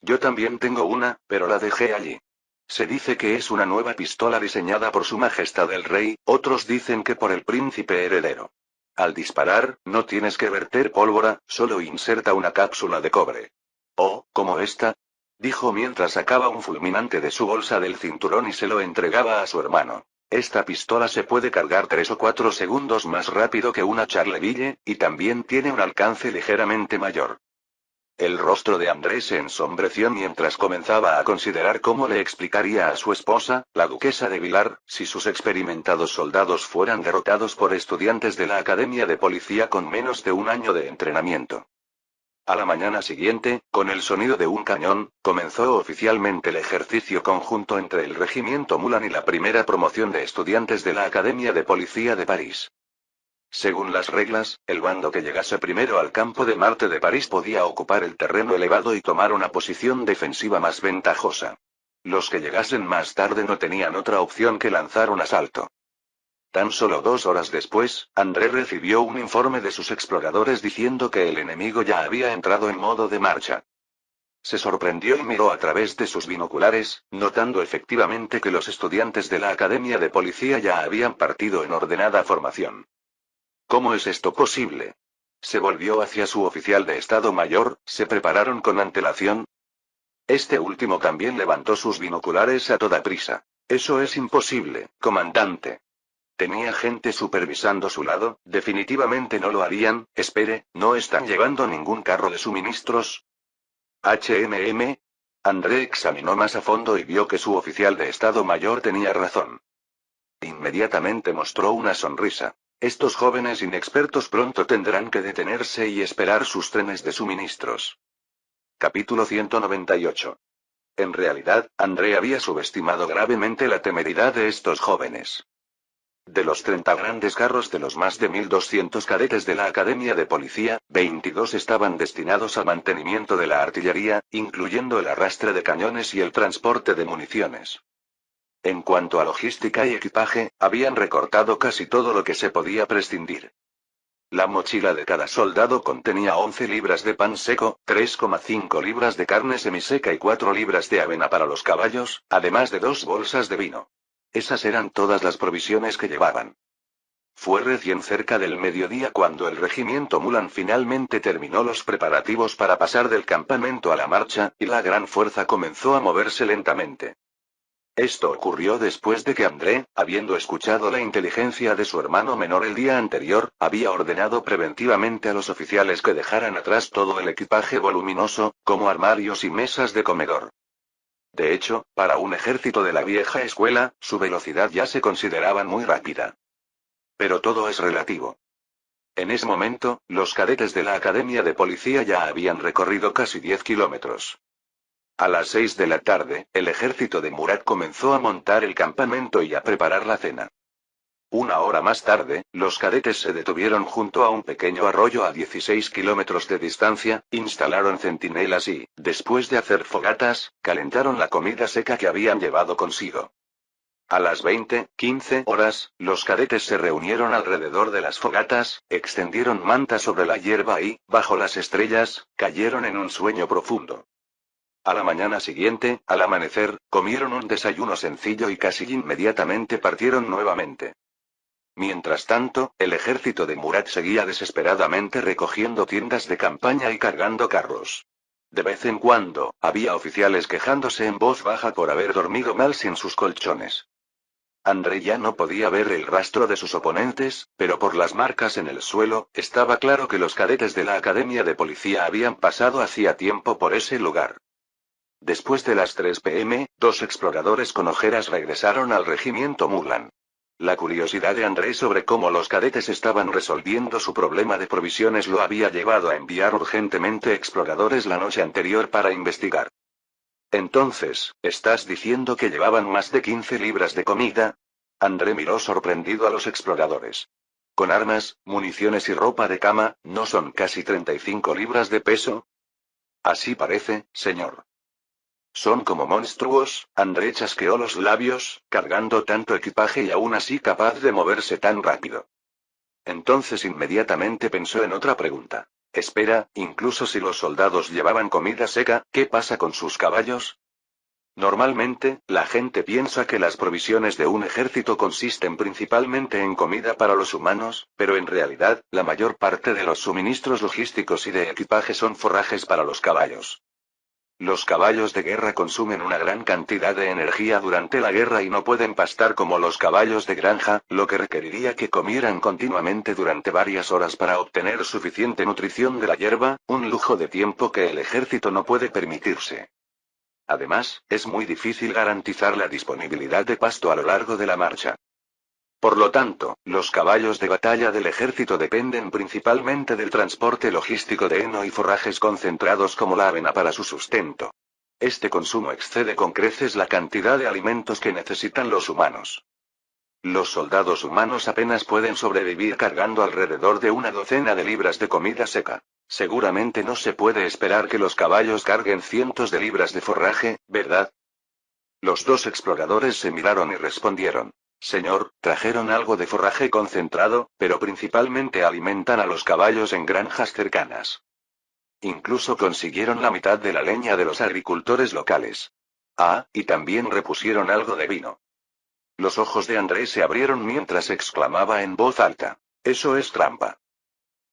Yo también tengo una, pero la dejé allí. Se dice que es una nueva pistola diseñada por Su Majestad el Rey, otros dicen que por el príncipe heredero. Al disparar, no tienes que verter pólvora, solo inserta una cápsula de cobre. Oh, como esta, dijo mientras sacaba un fulminante de su bolsa del cinturón y se lo entregaba a su hermano. Esta pistola se puede cargar 3 o 4 segundos más rápido que una Charleville, y también tiene un alcance ligeramente mayor. El rostro de Andrés se ensombreció mientras comenzaba a considerar cómo le explicaría a su esposa, la duquesa de Vilar, si sus experimentados soldados fueran derrotados por estudiantes de la Academia de Policía con menos de un año de entrenamiento. A la mañana siguiente, con el sonido de un cañón, comenzó oficialmente el ejercicio conjunto entre el regimiento Mulan y la primera promoción de estudiantes de la Academia de Policía de París. Según las reglas, el bando que llegase primero al campo de Marte de París podía ocupar el terreno elevado y tomar una posición defensiva más ventajosa. Los que llegasen más tarde no tenían otra opción que lanzar un asalto. Tan solo 2 horas después, André recibió un informe de sus exploradores diciendo que el enemigo ya había entrado en modo de marcha. Se sorprendió y miró a través de sus binoculares, notando efectivamente que los estudiantes de la Academia de Policía ya habían partido en ordenada formación. ¿Cómo es esto posible? Se volvió hacia su oficial de Estado Mayor, ¿se prepararon con antelación? Este último también levantó sus binoculares a toda prisa. Eso es imposible, comandante. Tenía gente supervisando su lado, definitivamente no lo harían. Espere, ¿no están llevando ningún carro de suministros? HMM. André examinó más a fondo y vio que su oficial de Estado Mayor tenía razón. Inmediatamente mostró una sonrisa. Estos jóvenes inexpertos pronto tendrán que detenerse y esperar sus trenes de suministros. Capítulo 198. En realidad, André había subestimado gravemente la temeridad de estos jóvenes. De los 30 grandes carros de los más de 1200 cadetes de la Academia de Policía, 22 estaban destinados al mantenimiento de la artillería, incluyendo el arrastre de cañones y el transporte de municiones. En cuanto a logística y equipaje, habían recortado casi todo lo que se podía prescindir. La mochila de cada soldado contenía 11 libras de pan seco, 3,5 libras de carne semiseca y 4 libras de avena para los caballos, además de 2 bolsas de vino. Esas eran todas las provisiones que llevaban. Fue recién cerca del mediodía cuando el regimiento Mulan finalmente terminó los preparativos para pasar del campamento a la marcha, y la gran fuerza comenzó a moverse lentamente. Esto ocurrió después de que André, habiendo escuchado la inteligencia de su hermano menor el día anterior, había ordenado preventivamente a los oficiales que dejaran atrás todo el equipaje voluminoso, como armarios y mesas de comedor. De hecho, para un ejército de la vieja escuela, su velocidad ya se consideraba muy rápida. Pero todo es relativo. En ese momento, los cadetes de la Academia de Policía ya habían recorrido casi 10 kilómetros. A las 6 de la tarde, el ejército de Murat comenzó a montar el campamento y a preparar la cena. Una hora más tarde, los cadetes se detuvieron junto a un pequeño arroyo a 16 kilómetros de distancia, instalaron centinelas y, después de hacer fogatas, calentaron la comida seca que habían llevado consigo. A las 15 horas, los cadetes se reunieron alrededor de las fogatas, extendieron mantas sobre la hierba y, bajo las estrellas, cayeron en un sueño profundo. A la mañana siguiente, al amanecer, comieron un desayuno sencillo y casi inmediatamente partieron nuevamente. Mientras tanto, el ejército de Murat seguía desesperadamente recogiendo tiendas de campaña y cargando carros. De vez en cuando, había oficiales quejándose en voz baja por haber dormido mal sin sus colchones. André ya no podía ver el rastro de sus oponentes, pero por las marcas en el suelo, estaba claro que los cadetes de la Academia de Policía habían pasado hacía tiempo por ese lugar. Después de las 3 p.m., 2 exploradores con ojeras regresaron al regimiento Mulan. La curiosidad de André sobre cómo los cadetes estaban resolviendo su problema de provisiones lo había llevado a enviar urgentemente exploradores la noche anterior para investigar. Entonces, ¿estás diciendo que llevaban más de 15 libras de comida? André miró sorprendido a los exploradores. Con armas, municiones y ropa de cama, ¿no son casi 35 libras de peso? Así parece, señor. Son como monstruos, André chasqueó los labios, cargando tanto equipaje y aún así capaz de moverse tan rápido. Entonces inmediatamente pensó en otra pregunta. Espera, incluso si los soldados llevaban comida seca, ¿qué pasa con sus caballos? Normalmente, la gente piensa que las provisiones de un ejército consisten principalmente en comida para los humanos, pero en realidad, la mayor parte de los suministros logísticos y de equipaje son forrajes para los caballos. Los caballos de guerra consumen una gran cantidad de energía durante la guerra y no pueden pastar como los caballos de granja, lo que requeriría que comieran continuamente durante varias horas para obtener suficiente nutrición de la hierba, un lujo de tiempo que el ejército no puede permitirse. Además, es muy difícil garantizar la disponibilidad de pasto a lo largo de la marcha. Por lo tanto, los caballos de batalla del ejército dependen principalmente del transporte logístico de heno y forrajes concentrados como la avena para su sustento. Este consumo excede con creces la cantidad de alimentos que necesitan los humanos. Los soldados humanos apenas pueden sobrevivir cargando alrededor de una docena de libras de comida seca. Seguramente no se puede esperar que los caballos carguen cientos de libras de forraje, ¿verdad? Los 2 exploradores se miraron y respondieron. Señor, trajeron algo de forraje concentrado, pero principalmente alimentan a los caballos en granjas cercanas. Incluso consiguieron la mitad de la leña de los agricultores locales. Ah, y también repusieron algo de vino. Los ojos de Andrés se abrieron mientras exclamaba en voz alta. Eso es trampa.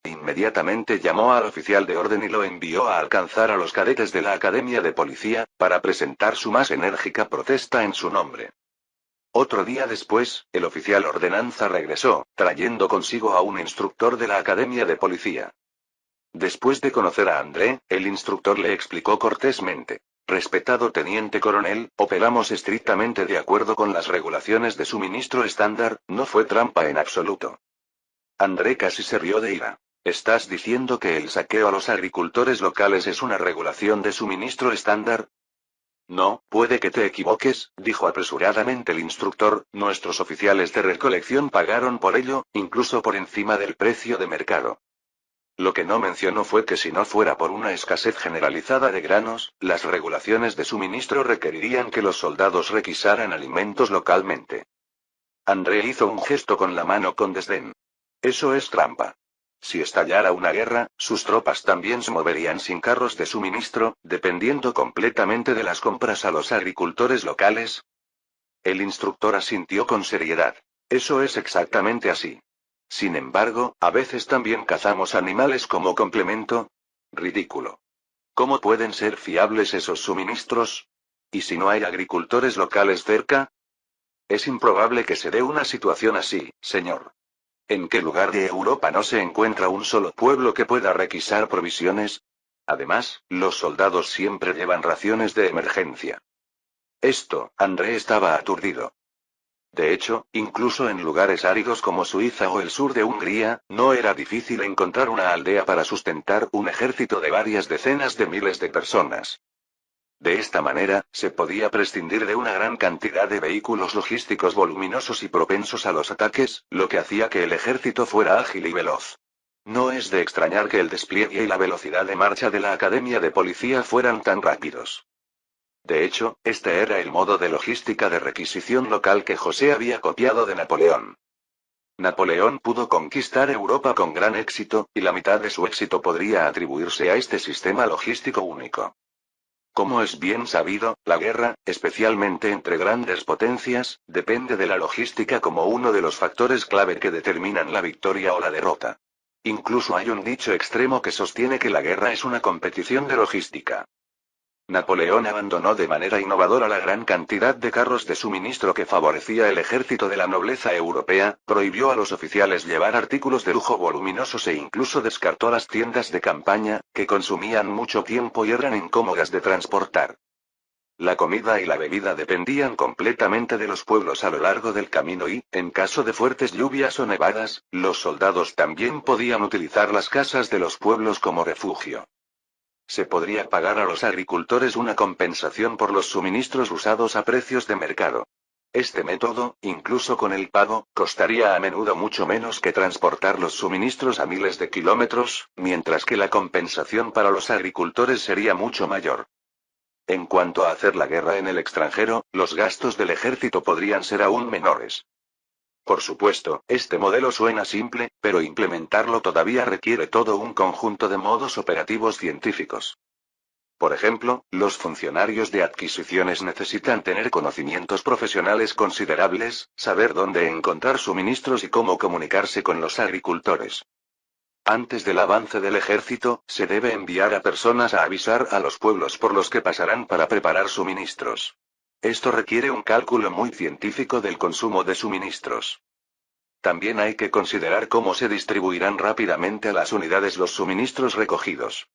Inmediatamente llamó al oficial de orden y lo envió a alcanzar a los cadetes de la Academia de Policía, para presentar su más enérgica protesta en su nombre. Otro día después, el oficial ordenanza regresó, trayendo consigo a un instructor de la Academia de Policía. Después de conocer a André, el instructor le explicó cortésmente. Respetado teniente coronel, operamos estrictamente de acuerdo con las regulaciones de suministro estándar, no fue trampa en absoluto. André casi se rió de ira. ¿Estás diciendo que el saqueo a los agricultores locales es una regulación de suministro estándar? No, puede que te equivoques, dijo apresuradamente el instructor, nuestros oficiales de recolección pagaron por ello, incluso por encima del precio de mercado. Lo que no mencionó fue que si no fuera por una escasez generalizada de granos, las regulaciones de suministro requerirían que los soldados requisaran alimentos localmente. André hizo un gesto con la mano con desdén. Eso es trampa. Si estallara una guerra, sus tropas también se moverían sin carros de suministro, dependiendo completamente de las compras a los agricultores locales. El instructor asintió con seriedad. Eso es exactamente así. Sin embargo, a veces también cazamos animales como complemento. Ridículo. ¿Cómo pueden ser fiables esos suministros? ¿Y si no hay agricultores locales cerca? Es improbable que se dé una situación así, señor. ¿En qué lugar de Europa no se encuentra un solo pueblo que pueda requisar provisiones? Además, los soldados siempre llevan raciones de emergencia. André estaba aturdido. De hecho, incluso en lugares áridos como Suiza o el sur de Hungría, no era difícil encontrar una aldea para sustentar un ejército de varias decenas de miles de personas. De esta manera, se podía prescindir de una gran cantidad de vehículos logísticos voluminosos y propensos a los ataques, lo que hacía que el ejército fuera ágil y veloz. No es de extrañar que el despliegue y la velocidad de marcha de la Academia de Policía fueran tan rápidos. De hecho, este era el modo de logística de requisición local que José había copiado de Napoleón. Napoleón pudo conquistar Europa con gran éxito, y la mitad de su éxito podría atribuirse a este sistema logístico único. Como es bien sabido, la guerra, especialmente entre grandes potencias, depende de la logística como uno de los factores clave que determinan la victoria o la derrota. Incluso hay un dicho extremo que sostiene que la guerra es una competición de logística. Napoleón abandonó de manera innovadora la gran cantidad de carros de suministro que favorecía el ejército de la nobleza europea, prohibió a los oficiales llevar artículos de lujo voluminosos e incluso descartó las tiendas de campaña, que consumían mucho tiempo y eran incómodas de transportar. La comida y la bebida dependían completamente de los pueblos a lo largo del camino y, en caso de fuertes lluvias o nevadas, los soldados también podían utilizar las casas de los pueblos como refugio. Se podría pagar a los agricultores una compensación por los suministros usados a precios de mercado. Este método, incluso con el pago, costaría a menudo mucho menos que transportar los suministros a miles de kilómetros, mientras que la compensación para los agricultores sería mucho mayor. En cuanto a hacer la guerra en el extranjero, los gastos del ejército podrían ser aún menores. Por supuesto, este modelo suena simple, pero implementarlo todavía requiere todo un conjunto de modos operativos científicos. Por ejemplo, los funcionarios de adquisiciones necesitan tener conocimientos profesionales considerables, saber dónde encontrar suministros y cómo comunicarse con los agricultores. Antes del avance del ejército, se debe enviar a personas a avisar a los pueblos por los que pasarán para preparar suministros. Esto requiere un cálculo muy científico del consumo de suministros. También hay que considerar cómo se distribuirán rápidamente a las unidades los suministros recogidos.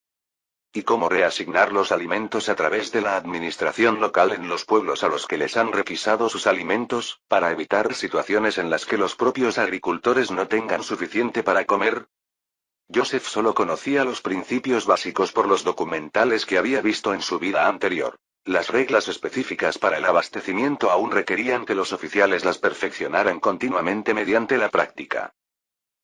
Y cómo reasignar los alimentos a través de la administración local en los pueblos a los que les han requisado sus alimentos, para evitar situaciones en las que los propios agricultores no tengan suficiente para comer. Joseph solo conocía los principios básicos por los documentales que había visto en su vida anterior. Las reglas específicas para el abastecimiento aún requerían que los oficiales las perfeccionaran continuamente mediante la práctica.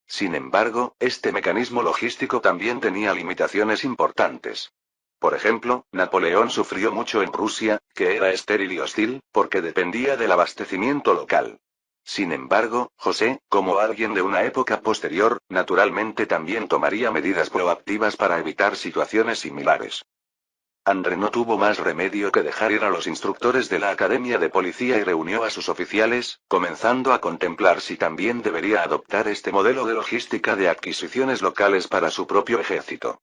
Sin embargo, este mecanismo logístico también tenía limitaciones importantes. Por ejemplo, Napoleón sufrió mucho en Rusia, que era estéril y hostil, porque dependía del abastecimiento local. Sin embargo, José, como alguien de una época posterior, naturalmente también tomaría medidas proactivas para evitar situaciones similares. André no tuvo más remedio que dejar ir a los instructores de la Academia de Policía y reunió a sus oficiales, comenzando a contemplar si también debería adoptar este modelo de logística de adquisiciones locales para su propio ejército.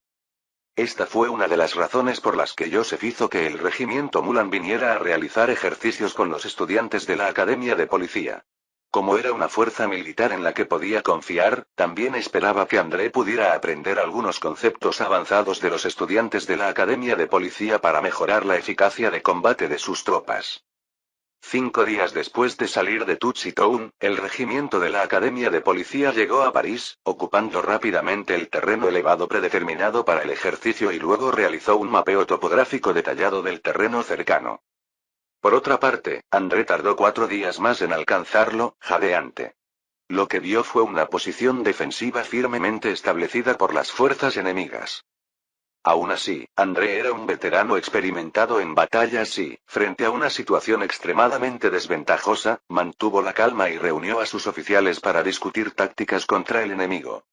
Esta fue una de las razones por las que Joseph hizo que el regimiento Mulan viniera a realizar ejercicios con los estudiantes de la Academia de Policía. Como era una fuerza militar en la que podía confiar, también esperaba que André pudiera aprender algunos conceptos avanzados de los estudiantes de la Academia de Policía para mejorar la eficacia de combate de sus tropas. 5 días después de salir de Tutsi Town, el regimiento de la Academia de Policía llegó a París, ocupando rápidamente el terreno elevado predeterminado para el ejercicio y luego realizó un mapeo topográfico detallado del terreno cercano. Por otra parte, André tardó 4 días más en alcanzarlo, jadeante. Lo que vio fue una posición defensiva firmemente establecida por las fuerzas enemigas. Aún así, André era un veterano experimentado en batallas y, frente a una situación extremadamente desventajosa, mantuvo la calma y reunió a sus oficiales para discutir tácticas contra el enemigo.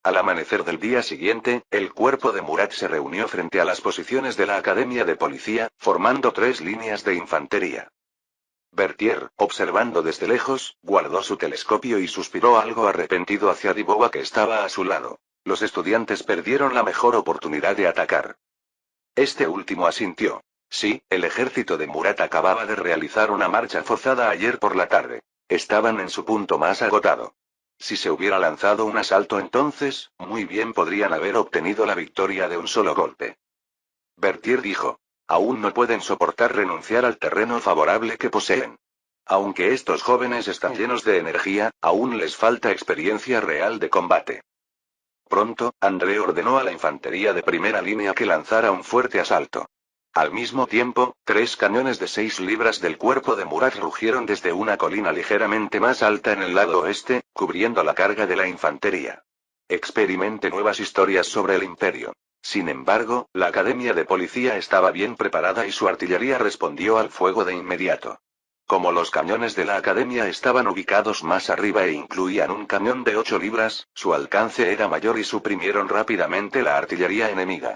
Al amanecer del día siguiente, el cuerpo de Murat se reunió frente a las posiciones de la Academia de Policía, formando 3 líneas de infantería. Berthier, observando desde lejos, guardó su telescopio y suspiró algo arrepentido hacia Diboa que estaba a su lado. Los estudiantes perdieron la mejor oportunidad de atacar. Este último asintió. Sí, el ejército de Murat acababa de realizar una marcha forzada ayer por la tarde. Estaban en su punto más agotado. Si se hubiera lanzado un asalto entonces, muy bien podrían haber obtenido la victoria de un solo golpe. Berthier dijo. Aún no pueden soportar renunciar al terreno favorable que poseen. Aunque estos jóvenes están llenos de energía, aún les falta experiencia real de combate. Pronto, André ordenó a la infantería de primera línea que lanzara un fuerte asalto. Al mismo tiempo, 3 cañones de 6 libras del cuerpo de Murat rugieron desde una colina ligeramente más alta en el lado oeste, cubriendo la carga de la infantería. Experimente nuevas historias sobre el imperio. Sin embargo, la academia de policía estaba bien preparada y su artillería respondió al fuego de inmediato. Como los cañones de la academia estaban ubicados más arriba e incluían un cañón de 8 libras, su alcance era mayor y suprimieron rápidamente la artillería enemiga.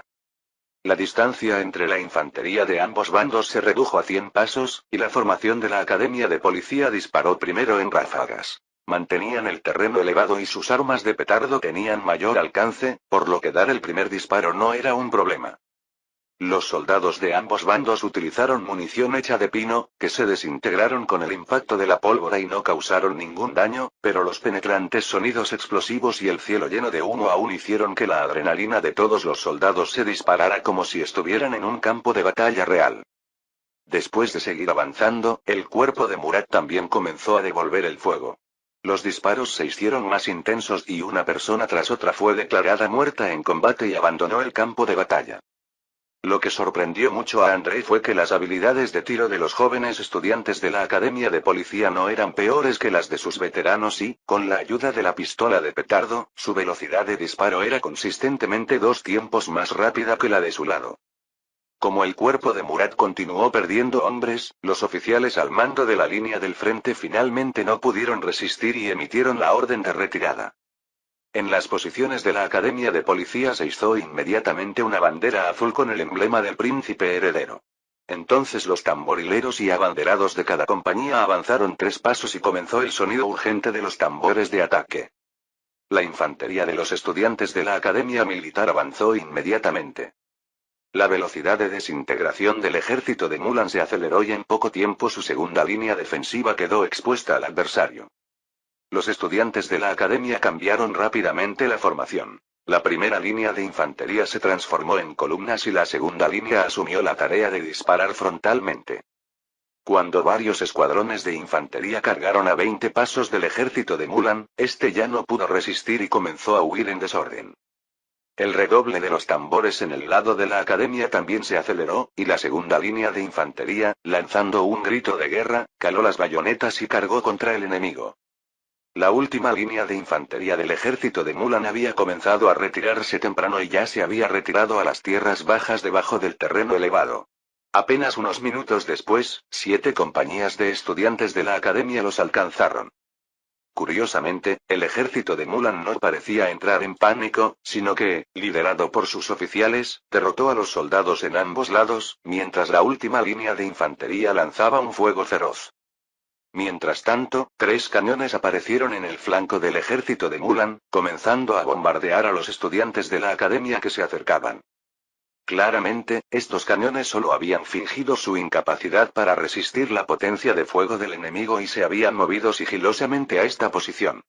La distancia entre la infantería de ambos bandos se redujo a 100 pasos, y la formación de la academia de policía disparó primero en ráfagas. Mantenían el terreno elevado y sus armas de petardo tenían mayor alcance, por lo que dar el primer disparo no era un problema. Los soldados de ambos bandos utilizaron munición hecha de pino, que se desintegraron con el impacto de la pólvora y no causaron ningún daño, pero los penetrantes sonidos explosivos y el cielo lleno de humo aún hicieron que la adrenalina de todos los soldados se disparara como si estuvieran en un campo de batalla real. Después de seguir avanzando, el cuerpo de Murat también comenzó a devolver el fuego. Los disparos se hicieron más intensos y una persona tras otra fue declarada muerta en combate y abandonó el campo de batalla. Lo que sorprendió mucho a André fue que las habilidades de tiro de los jóvenes estudiantes de la academia de policía no eran peores que las de sus veteranos y, con la ayuda de la pistola de petardo, su velocidad de disparo era consistentemente 2 tiempos más rápida que la de su lado. Como el cuerpo de Murat continuó perdiendo hombres, los oficiales al mando de la línea del frente finalmente no pudieron resistir y emitieron la orden de retirada. En las posiciones de la Academia de Policía se izó inmediatamente una bandera azul con el emblema del príncipe heredero. Entonces los tamborileros y abanderados de cada compañía avanzaron 3 pasos y comenzó el sonido urgente de los tambores de ataque. La infantería de los estudiantes de la Academia Militar avanzó inmediatamente. La velocidad de desintegración del ejército de Mulan se aceleró y en poco tiempo su segunda línea defensiva quedó expuesta al adversario. Los estudiantes de la academia cambiaron rápidamente la formación. La primera línea de infantería se transformó en columnas y la segunda línea asumió la tarea de disparar frontalmente. Cuando varios escuadrones de infantería cargaron a 20 pasos del ejército de Mulan, este ya no pudo resistir y comenzó a huir en desorden. El redoble de los tambores en el lado de la academia también se aceleró, y la segunda línea de infantería, lanzando un grito de guerra, caló las bayonetas y cargó contra el enemigo. La última línea de infantería del ejército de Mulan había comenzado a retirarse temprano y ya se había retirado a las tierras bajas debajo del terreno elevado. Apenas unos minutos después, 7 compañías de estudiantes de la academia los alcanzaron. Curiosamente, el ejército de Mulan no parecía entrar en pánico, sino que, liderado por sus oficiales, derrotó a los soldados en ambos lados, mientras la última línea de infantería lanzaba un fuego feroz. Mientras tanto, 3 cañones aparecieron en el flanco del ejército de Mulan, comenzando a bombardear a los estudiantes de la academia que se acercaban. Claramente, estos cañones solo habían fingido su incapacidad para resistir la potencia de fuego del enemigo y se habían movido sigilosamente a esta posición.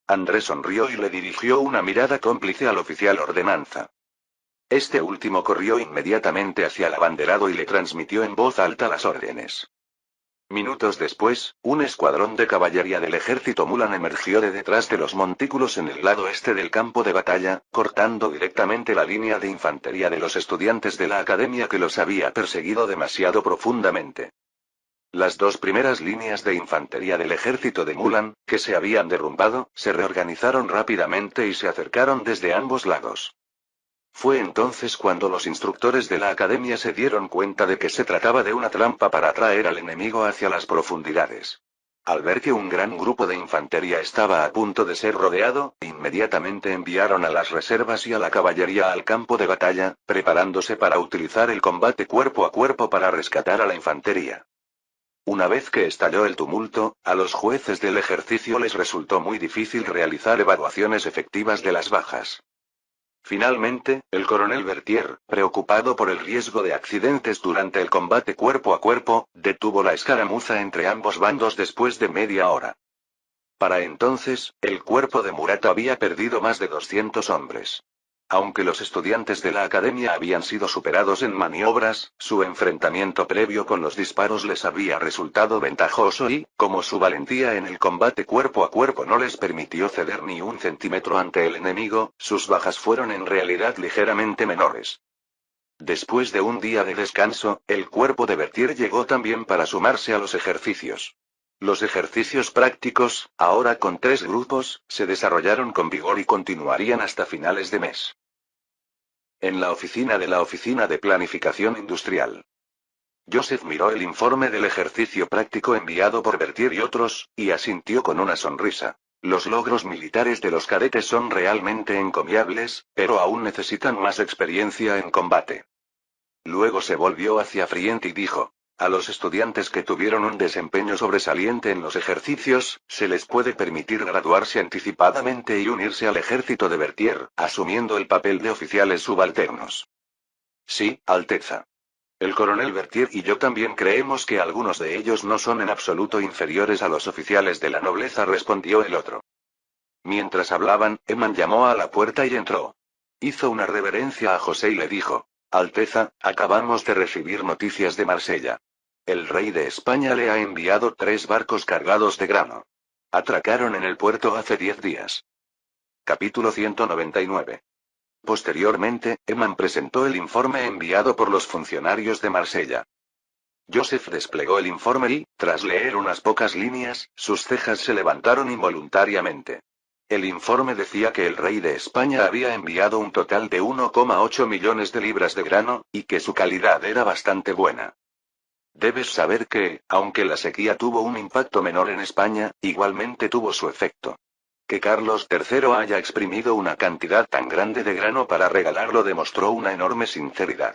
André sonrió y le dirigió una mirada cómplice al oficial ordenanza. Este último corrió inmediatamente hacia el abanderado y le transmitió en voz alta las órdenes. Minutos después, un escuadrón de caballería del ejército Mulan emergió de detrás de los montículos en el lado este del campo de batalla, cortando directamente la línea de infantería de los estudiantes de la academia que los había perseguido demasiado profundamente. Las 2 primeras líneas de infantería del ejército de Mulan, que se habían derrumbado, se reorganizaron rápidamente y se acercaron desde ambos lados. Fue entonces cuando los instructores de la academia se dieron cuenta de que se trataba de una trampa para atraer al enemigo hacia las profundidades. Al ver que un gran grupo de infantería estaba a punto de ser rodeado, inmediatamente enviaron a las reservas y a la caballería al campo de batalla, preparándose para utilizar el combate cuerpo a cuerpo para rescatar a la infantería. Una vez que estalló el tumulto, a los jueces del ejercicio les resultó muy difícil realizar evaluaciones efectivas de las bajas. Finalmente, el coronel Berthier, preocupado por el riesgo de accidentes durante el combate cuerpo a cuerpo, detuvo la escaramuza entre ambos bandos después de media hora. Para entonces, el cuerpo de Murat había perdido más de 200 hombres. Aunque los estudiantes de la academia habían sido superados en maniobras, su enfrentamiento previo con los disparos les había resultado ventajoso y, como su valentía en el combate cuerpo a cuerpo no les permitió ceder ni un centímetro ante el enemigo, sus bajas fueron en realidad ligeramente menores. Después de un día de descanso, el cuerpo de Berthier llegó también para sumarse a los ejercicios. Los ejercicios prácticos, ahora con 3 grupos, se desarrollaron con vigor y continuarían hasta finales de mes. En la Oficina de Planificación Industrial. Joseph miró el informe del ejercicio práctico enviado por Berthier y otros, y asintió con una sonrisa. Los logros militares de los cadetes son realmente encomiables, pero aún necesitan más experiencia en combate. Luego se volvió hacia Friend y dijo: a los estudiantes que tuvieron un desempeño sobresaliente en los ejercicios, se les puede permitir graduarse anticipadamente y unirse al ejército de Berthier, asumiendo el papel de oficiales subalternos. Sí, Alteza. El coronel Berthier y yo también creemos que algunos de ellos no son en absoluto inferiores a los oficiales de la nobleza, respondió el otro. Mientras hablaban, Eman llamó a la puerta y entró. Hizo una reverencia a José y le dijo: Alteza, acabamos de recibir noticias de Marsella. El rey de España le ha enviado 3 barcos cargados de grano. Atracaron en el puerto hace 10 días. Capítulo 199. Posteriormente, Eman presentó el informe enviado por los funcionarios de Marsella. Joseph desplegó el informe y, tras leer unas pocas líneas, sus cejas se levantaron involuntariamente. El informe decía que el rey de España había enviado un total de 1,8 millones de libras de grano, y que su calidad era bastante buena. Debes saber que, aunque la sequía tuvo un impacto menor en España, igualmente tuvo su efecto. Que Carlos III haya exprimido una cantidad tan grande de grano para regalarlo demostró una enorme sinceridad.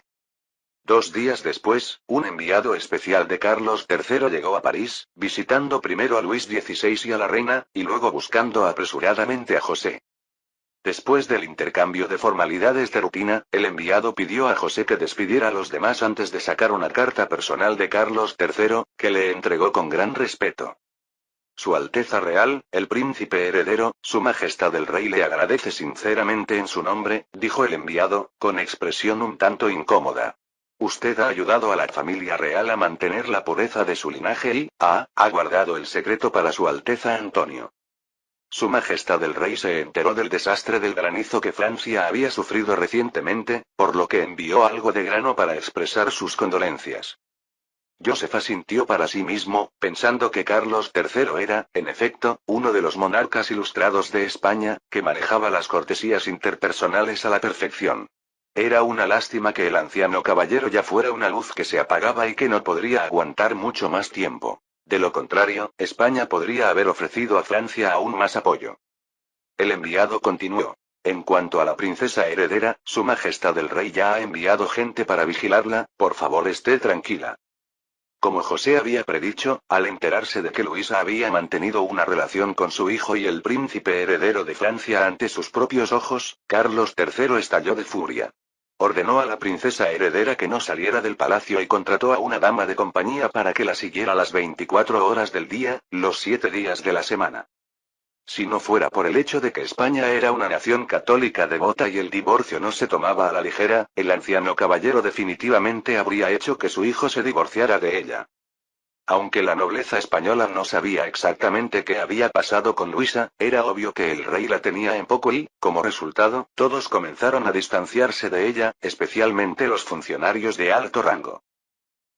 2 días después, un enviado especial de Carlos III llegó a París, visitando primero a Luis XVI y a la reina, y luego buscando apresuradamente a José. Después del intercambio de formalidades de rutina, el enviado pidió a José que despidiera a los demás antes de sacar una carta personal de Carlos III, que le entregó con gran respeto. Su Alteza Real, el príncipe heredero, Su Majestad el Rey le agradece sinceramente en su nombre, dijo el enviado, con expresión un tanto incómoda. Usted ha ayudado a la familia real a mantener la pureza de su linaje y, ha guardado el secreto para Su Alteza Antonio. Su Majestad el Rey se enteró del desastre del granizo que Francia había sufrido recientemente, por lo que envió algo de grano para expresar sus condolencias. Joseph asintió para sí mismo, pensando que Carlos III era, en efecto, uno de los monarcas ilustrados de España, que manejaba las cortesías interpersonales a la perfección. Era una lástima que el anciano caballero ya fuera una luz que se apagaba y que no podría aguantar mucho más tiempo. De lo contrario, España podría haber ofrecido a Francia aún más apoyo. El enviado continuó. En cuanto a la princesa heredera, Su Majestad el Rey ya ha enviado gente para vigilarla, por favor esté tranquila. Como José había predicho, al enterarse de que Luisa había mantenido una relación con su hijo y el príncipe heredero de Francia ante sus propios ojos, Carlos III estalló de furia. Ordenó a la princesa heredera que no saliera del palacio y contrató a una dama de compañía para que la siguiera las 24 horas del día, los 7 días de la semana. Si no fuera por el hecho de que España era una nación católica devota y el divorcio no se tomaba a la ligera, el anciano caballero definitivamente habría hecho que su hijo se divorciara de ella. Aunque la nobleza española no sabía exactamente qué había pasado con Luisa, era obvio que el rey la tenía en poco y, como resultado, todos comenzaron a distanciarse de ella, especialmente los funcionarios de alto rango.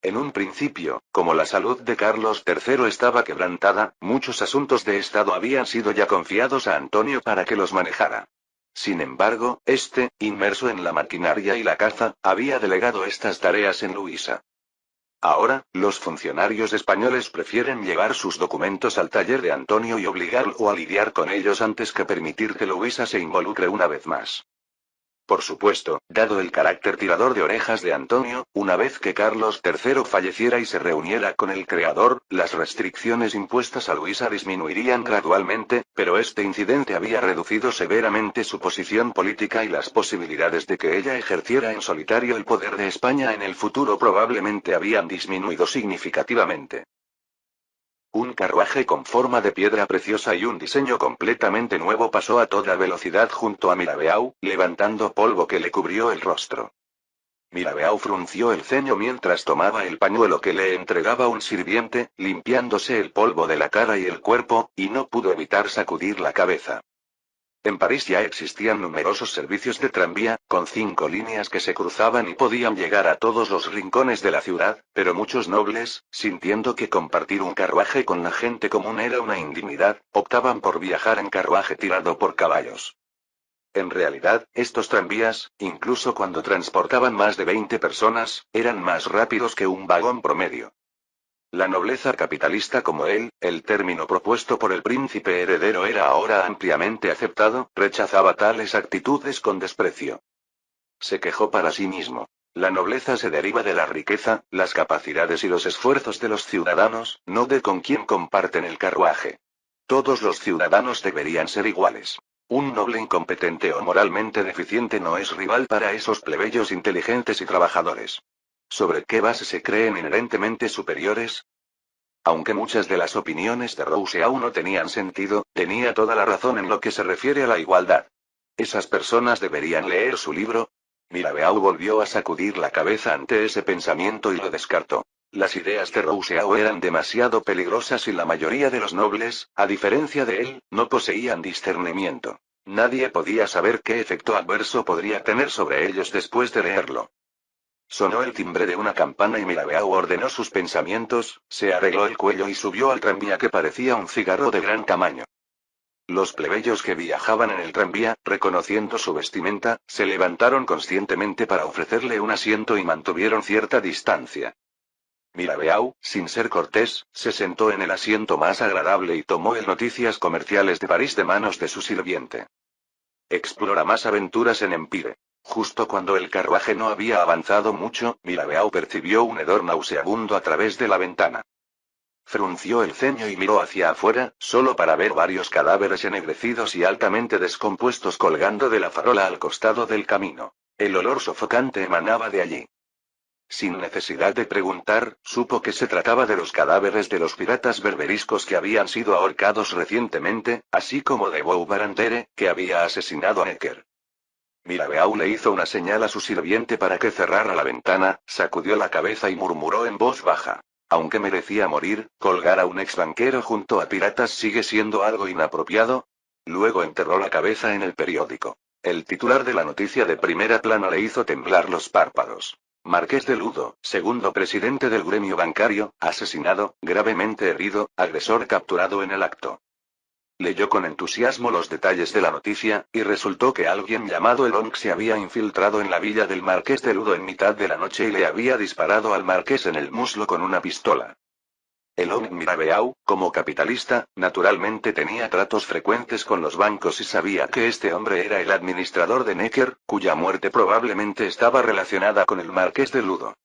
En un principio, como la salud de Carlos III estaba quebrantada, muchos asuntos de Estado habían sido ya confiados a Antonio para que los manejara. Sin embargo, este, inmerso en la maquinaria y la caza, había delegado estas tareas en Luisa. Ahora, los funcionarios españoles prefieren llevar sus documentos al taller de Antonio y obligarlo a lidiar con ellos antes que permitir que Luisa se involucre una vez más. Por supuesto, dado el carácter tirador de orejas de Antonio, una vez que Carlos III falleciera y se reuniera con el Creador, las restricciones impuestas a Luisa disminuirían gradualmente, pero este incidente había reducido severamente su posición política y las posibilidades de que ella ejerciera en solitario el poder de España en el futuro probablemente habían disminuido significativamente. Un carruaje con forma de piedra preciosa y un diseño completamente nuevo pasó a toda velocidad junto a Mirabeau, levantando polvo que le cubrió el rostro. Mirabeau frunció el ceño mientras tomaba el pañuelo que le entregaba un sirviente, limpiándose el polvo de la cara y el cuerpo, y no pudo evitar sacudir la cabeza. En París ya existían numerosos servicios de tranvía, con 5 líneas que se cruzaban y podían llegar a todos los rincones de la ciudad, pero muchos nobles, sintiendo que compartir un carruaje con la gente común era una indignidad, optaban por viajar en carruaje tirado por caballos. En realidad, estos tranvías, incluso cuando transportaban más de 20 personas, eran más rápidos que un vagón promedio. La nobleza capitalista como él, el término propuesto por el príncipe heredero era ahora ampliamente aceptado, rechazaba tales actitudes con desprecio. Se quejó para sí mismo. La nobleza se deriva de la riqueza, las capacidades y los esfuerzos de los ciudadanos, no de con quién comparten el carruaje. Todos los ciudadanos deberían ser iguales. Un noble incompetente o moralmente deficiente no es rival para esos plebeyos inteligentes y trabajadores. ¿Sobre qué base se creen inherentemente superiores? Aunque muchas de las opiniones de Rousseau no tenían sentido, tenía toda la razón en lo que se refiere a la igualdad. ¿Esas personas deberían leer su libro? Mirabeau volvió a sacudir la cabeza ante ese pensamiento y lo descartó. Las ideas de Rousseau eran demasiado peligrosas y la mayoría de los nobles, a diferencia de él, no poseían discernimiento. Nadie podía saber qué efecto adverso podría tener sobre ellos después de leerlo. Sonó el timbre de una campana y Mirabeau ordenó sus pensamientos, se arregló el cuello y subió al tranvía que parecía un cigarro de gran tamaño. Los plebeyos que viajaban en el tranvía, reconociendo su vestimenta, se levantaron conscientemente para ofrecerle un asiento y mantuvieron cierta distancia. Mirabeau, sin ser cortés, se sentó en el asiento más agradable y tomó el Noticias Comerciales de París de manos de su sirviente. Explora más aventuras en Empire. Justo cuando el carruaje no había avanzado mucho, Mirabeau percibió un hedor nauseabundo a través de la ventana. Frunció el ceño y miró hacia afuera, solo para ver varios cadáveres ennegrecidos y altamente descompuestos colgando de la farola al costado del camino. El olor sofocante emanaba de allí. Sin necesidad de preguntar, supo que se trataba de los cadáveres de los piratas berberiscos que habían sido ahorcados recientemente, así como de Boubaranchere, que había asesinado a Necker. Mirabeau le hizo una señal a su sirviente para que cerrara la ventana, sacudió la cabeza y murmuró en voz baja. Aunque merecía morir, colgar a un ex banquero junto a piratas sigue siendo algo inapropiado. Luego enterró la cabeza en el periódico. El titular de la noticia de primera plana le hizo temblar los párpados. Marqués de Ludo, segundo presidente del gremio bancario, asesinado, gravemente herido, agresor capturado en el acto. Leyó con entusiasmo los detalles de la noticia, y resultó que alguien llamado Elong se había infiltrado en la villa del Marqués de Ludo en mitad de la noche y le había disparado al marqués en el muslo con una pistola. Elong Mirabeau, como capitalista, naturalmente tenía tratos frecuentes con los bancos y sabía que este hombre era el administrador de Necker, cuya muerte probablemente estaba relacionada con el Marqués de Ludo.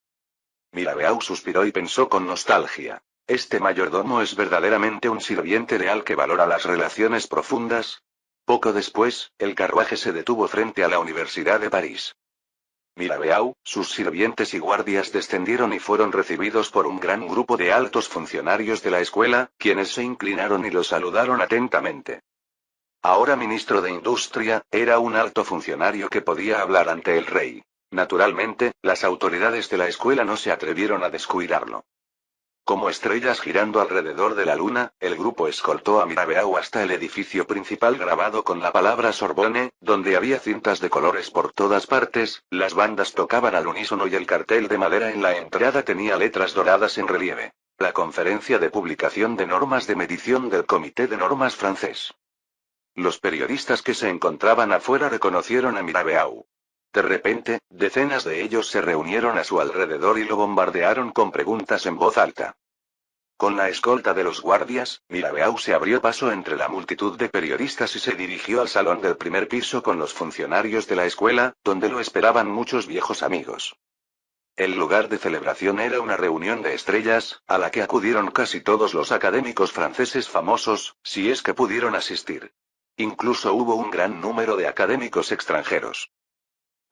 Mirabeau suspiró y pensó con nostalgia. ¿Este mayordomo es verdaderamente un sirviente leal que valora las relaciones profundas? Poco después, el carruaje se detuvo frente a la Universidad de París. Mirabeau, sus sirvientes y guardias descendieron y fueron recibidos por un gran grupo de altos funcionarios de la escuela, quienes se inclinaron y lo saludaron atentamente. Ahora ministro de Industria, era un alto funcionario que podía hablar ante el rey. Naturalmente, las autoridades de la escuela no se atrevieron a descuidarlo. Como estrellas girando alrededor de la luna, el grupo escoltó a Mirabeau hasta el edificio principal grabado con la palabra Sorbonne, donde había cintas de colores por todas partes, las bandas tocaban al unísono y el cartel de madera en la entrada tenía letras doradas en relieve. La conferencia de publicación de normas de medición del Comité de Normas francés. Los periodistas que se encontraban afuera reconocieron a Mirabeau. De repente, decenas de ellos se reunieron a su alrededor y lo bombardearon con preguntas en voz alta. Con la escolta de los guardias, Mirabeau se abrió paso entre la multitud de periodistas y se dirigió al salón del primer piso con los funcionarios de la escuela, donde lo esperaban muchos viejos amigos. El lugar de celebración era una reunión de estrellas, a la que acudieron casi todos los académicos franceses famosos, si es que pudieron asistir. Incluso hubo un gran número de académicos extranjeros.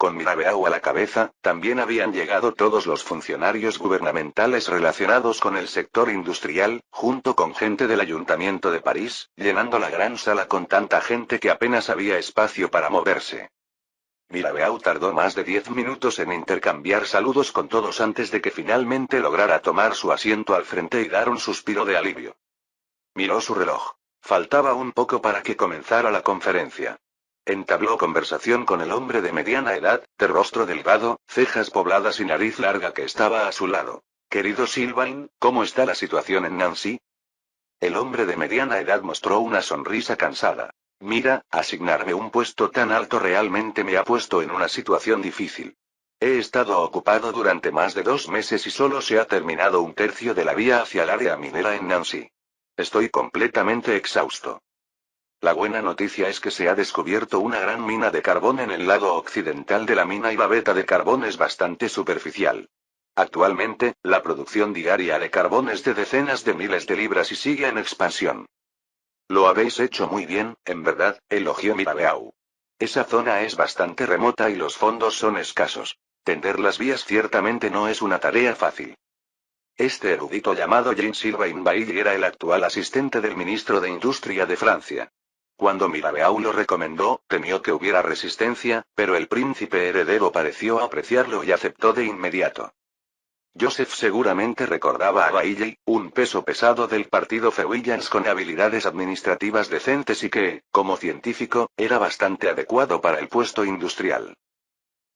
Con Mirabeau a la cabeza, también habían llegado todos los funcionarios gubernamentales relacionados con el sector industrial, junto con gente del Ayuntamiento de París, llenando la gran sala con tanta gente que apenas había espacio para moverse. Mirabeau tardó más de 10 minutos en intercambiar saludos con todos antes de que finalmente lograra tomar su asiento al frente y dar un suspiro de alivio. Miró su reloj. Faltaba un poco para que comenzara la conferencia. Entabló conversación con el hombre de mediana edad, de rostro delgado, cejas pobladas y nariz larga que estaba a su lado. Querido Sylvain, ¿cómo está la situación en Nancy? El hombre de mediana edad mostró una sonrisa cansada. Mira, asignarme un puesto tan alto realmente me ha puesto en una situación difícil. He estado ocupado durante más de 2 meses y solo se ha terminado un tercio de la vía hacia el área minera en Nancy. Estoy completamente exhausto. La buena noticia es que se ha descubierto una gran mina de carbón en el lado occidental de la mina y la veta de carbón es bastante superficial. Actualmente, la producción diaria de carbón es de decenas de miles de libras y sigue en expansión. Lo habéis hecho muy bien, en verdad, elogió Mirabeau. Esa zona es bastante remota y los fondos son escasos. Tender las vías ciertamente no es una tarea fácil. Este erudito llamado Jean-Sylvain Bailly era el actual asistente del ministro de Industria de Francia. Cuando Mirabeau lo recomendó, temió que hubiera resistencia, pero el príncipe heredero pareció apreciarlo y aceptó de inmediato. Joseph seguramente recordaba a Bailly, un peso pesado del partido Feuillants con habilidades administrativas decentes y que, como científico, era bastante adecuado para el puesto industrial.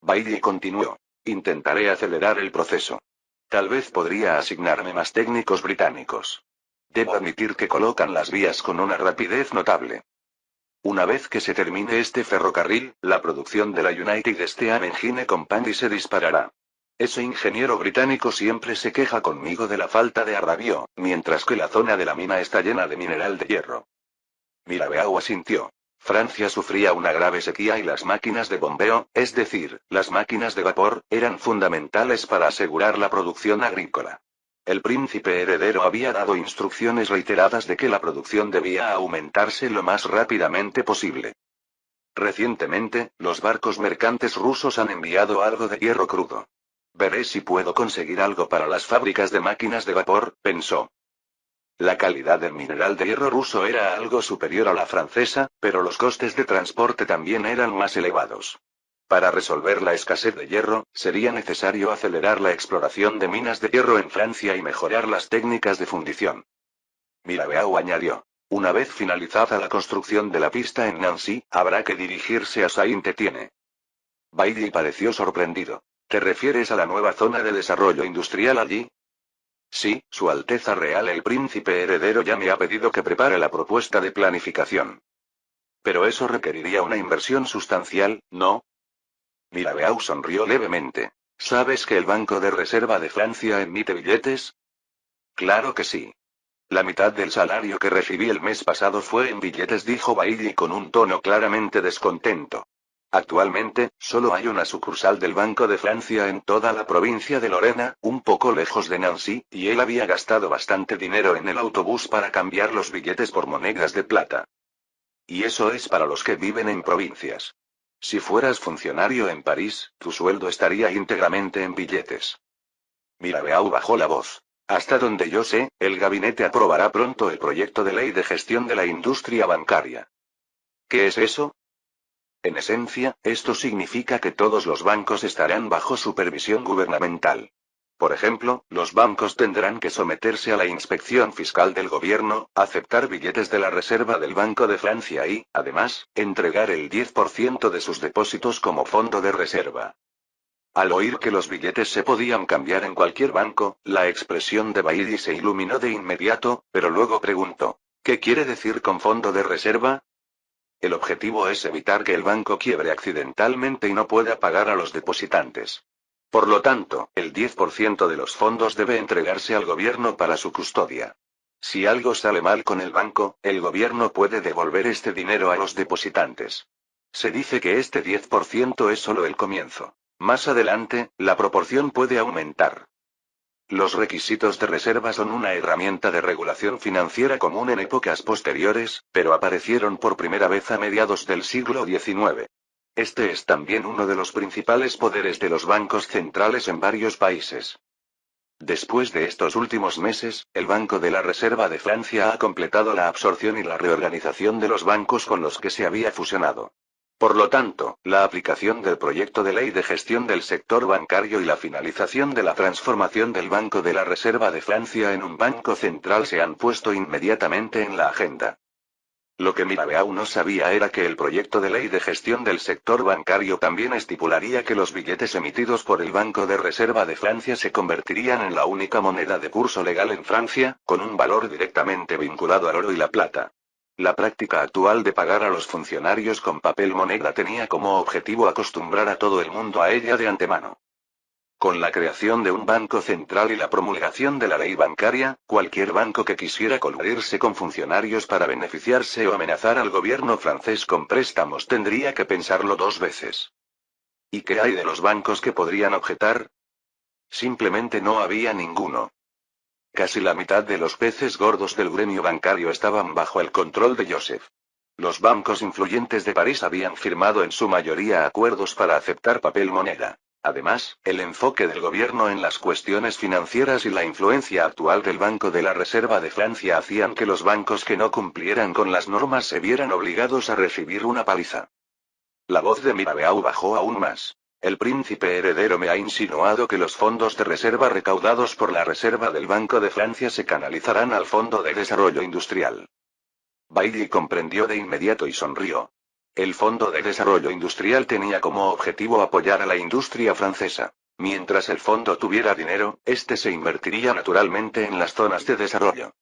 Bailly continuó. Intentaré acelerar el proceso. Tal vez podría asignarme más técnicos británicos. Debo admitir que colocan las vías con una rapidez notable. Una vez que se termine este ferrocarril, la producción de la United Steam Engine Company se disparará. Ese ingeniero británico siempre se queja conmigo de la falta de arrabio, mientras que la zona de la mina está llena de mineral de hierro. Mirabeau asintió. Francia sufría una grave sequía y las máquinas de bombeo, es decir, las máquinas de vapor, eran fundamentales para asegurar la producción agrícola. El príncipe heredero había dado instrucciones reiteradas de que la producción debía aumentarse lo más rápidamente posible. Recientemente, los barcos mercantes rusos han enviado algo de hierro crudo. Veré si puedo conseguir algo para las fábricas de máquinas de vapor, pensó. La calidad del mineral de hierro ruso era algo superior a la francesa, pero los costes de transporte también eran más elevados. Para resolver la escasez de hierro, sería necesario acelerar la exploración de minas de hierro en Francia y mejorar las técnicas de fundición. Mirabeau añadió. Una vez finalizada la construcción de la pista en Nancy, habrá que dirigirse a Saint-Étienne. Bailly pareció sorprendido. ¿Te refieres a la nueva zona de desarrollo industrial allí? Sí, Su Alteza Real el Príncipe Heredero ya me ha pedido que prepare la propuesta de planificación. Pero eso requeriría una inversión sustancial, ¿no? Mirabeau sonrió levemente. ¿Sabes que el Banco de Reserva de Francia emite billetes? Claro que sí. La mitad del salario que recibí el mes pasado fue en billetes, dijo Bailly con un tono claramente descontento. Actualmente, solo hay una sucursal del Banco de Francia en toda la provincia de Lorena, un poco lejos de Nancy, y él había gastado bastante dinero en el autobús para cambiar los billetes por monedas de plata. Y eso es para los que viven en provincias. Si fueras funcionario en París, tu sueldo estaría íntegramente en billetes. Mirabeau bajó la voz. Hasta donde yo sé, el gabinete aprobará pronto el proyecto de ley de gestión de la industria bancaria. ¿Qué es eso? En esencia, esto significa que todos los bancos estarán bajo supervisión gubernamental. Por ejemplo, los bancos tendrán que someterse a la inspección fiscal del gobierno, aceptar billetes de la Reserva del Banco de Francia y, además, entregar el 10% de sus depósitos como fondo de reserva. Al oír que los billetes se podían cambiar en cualquier banco, la expresión de Bailly se iluminó de inmediato, pero luego preguntó, ¿qué quiere decir con fondo de reserva? El objetivo es evitar que el banco quiebre accidentalmente y no pueda pagar a los depositantes. Por lo tanto, el 10% de los fondos debe entregarse al gobierno para su custodia. Si algo sale mal con el banco, el gobierno puede devolver este dinero a los depositantes. Se dice que este 10% es solo el comienzo. Más adelante, la proporción puede aumentar. Los requisitos de reserva son una herramienta de regulación financiera común en épocas posteriores, pero aparecieron por primera vez a mediados del siglo XIX. Este es también uno de los principales poderes de los bancos centrales en varios países. Después de estos últimos meses, el Banco de la Reserva de Francia ha completado la absorción y la reorganización de los bancos con los que se había fusionado. Por lo tanto, la aplicación del proyecto de ley de gestión del sector bancario y la finalización de la transformación del Banco de la Reserva de Francia en un banco central se han puesto inmediatamente en la agenda. Lo que Mirabeau no sabía era que el proyecto de ley de gestión del sector bancario también estipularía que los billetes emitidos por el Banco de Reserva de Francia se convertirían en la única moneda de curso legal en Francia, con un valor directamente vinculado al oro y la plata. La práctica actual de pagar a los funcionarios con papel moneda tenía como objetivo acostumbrar a todo el mundo a ella de antemano. Con la creación de un banco central y la promulgación de la ley bancaria, cualquier banco que quisiera coludirse con funcionarios para beneficiarse o amenazar al gobierno francés con préstamos tendría que pensarlo dos veces. ¿Y qué hay de los bancos que podrían objetar? Simplemente no había ninguno. Casi la mitad de los peces gordos del gremio bancario estaban bajo el control de Joseph. Los bancos influyentes de París habían firmado en su mayoría acuerdos para aceptar papel moneda. Además, el enfoque del gobierno en las cuestiones financieras y la influencia actual del Banco de la Reserva de Francia hacían que los bancos que no cumplieran con las normas se vieran obligados a recibir una paliza. La voz de Mirabeau bajó aún más. El príncipe heredero me ha insinuado que los fondos de reserva recaudados por la Reserva del Banco de Francia se canalizarán al Fondo de Desarrollo Industrial. Bailly comprendió de inmediato y sonrió. El Fondo de Desarrollo Industrial tenía como objetivo apoyar a la industria francesa. Mientras el fondo tuviera dinero, este se invertiría naturalmente en las zonas de desarrollo.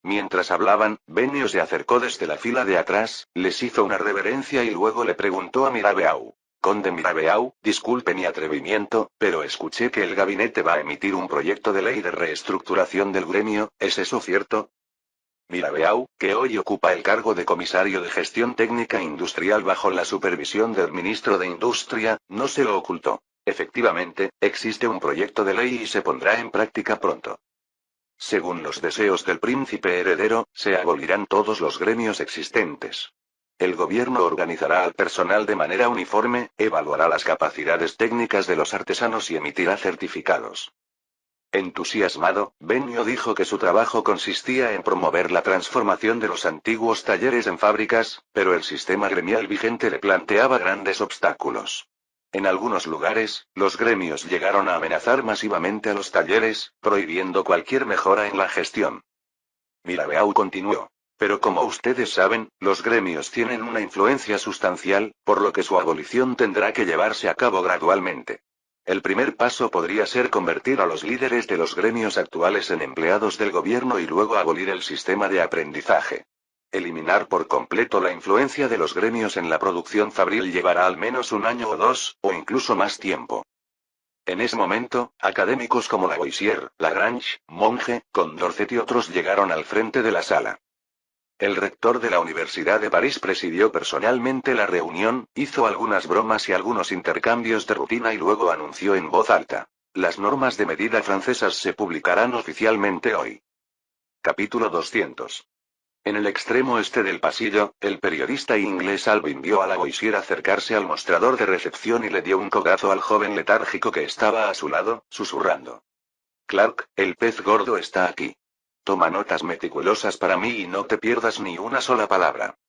Mientras hablaban, Benio se acercó desde la fila de atrás, les hizo una reverencia y luego le preguntó a Mirabeau. Conde Mirabeau, disculpe mi atrevimiento, pero escuché que el gabinete va a emitir un proyecto de ley de reestructuración del gremio, ¿es eso cierto? Mirabeau, que hoy ocupa el cargo de comisario de gestión técnica industrial bajo la supervisión del ministro de Industria, no se lo ocultó. Efectivamente, existe un proyecto de ley y se pondrá en práctica pronto. Según los deseos del príncipe heredero, se abolirán todos los gremios existentes. El gobierno organizará al personal de manera uniforme, evaluará las capacidades técnicas de los artesanos y emitirá certificados. Entusiasmado, Benio dijo que su trabajo consistía en promover la transformación de los antiguos talleres en fábricas, pero el sistema gremial vigente le planteaba grandes obstáculos. En algunos lugares, los gremios llegaron a amenazar masivamente a los talleres, prohibiendo cualquier mejora en la gestión. Mirabeau continuó. Pero como ustedes saben, los gremios tienen una influencia sustancial, por lo que su abolición tendrá que llevarse a cabo gradualmente. El primer paso podría ser convertir a los líderes de los gremios actuales en empleados del gobierno y luego abolir el sistema de aprendizaje. Eliminar por completo la influencia de los gremios en la producción fabril llevará al menos un año o dos, o incluso más tiempo. En ese momento, académicos como Lavoisier, Lagrange, Monge, Condorcet y otros llegaron al frente de la sala. El rector de la Universidad de París presidió personalmente la reunión, hizo algunas bromas y algunos intercambios de rutina y luego anunció en voz alta. Las normas de medida francesas se publicarán oficialmente hoy. Capítulo 200. En el extremo este del pasillo, el periodista inglés Alvin vio a Lavoisier acercarse al mostrador de recepción y le dio un codazo al joven letárgico que estaba a su lado, susurrando. Clark, el pez gordo está aquí. Toma notas meticulosas para mí y no te pierdas ni una sola palabra.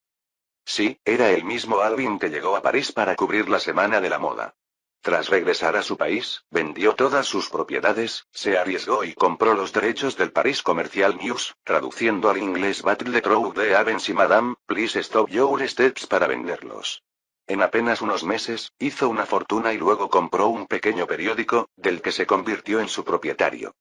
Sí, era el mismo Alvin que llegó a París para cubrir la Semana de la Moda. Tras regresar a su país, vendió todas sus propiedades, se arriesgó y compró los derechos del Paris Commercial News, traduciendo al inglés Battle de Trou de Avens y Madame, Please Stop Your Steps para venderlos. En apenas unos meses, hizo una fortuna y luego compró un pequeño periódico, del que se convirtió en su propietario.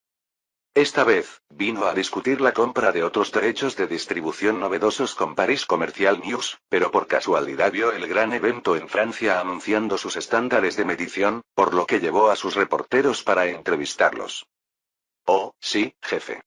Esta vez, vino a discutir la compra de otros derechos de distribución novedosos con Paris Commercial News, pero por casualidad vio el gran evento en Francia anunciando sus estándares de medición, por lo que llevó a sus reporteros para entrevistarlos. Oh, sí, jefe.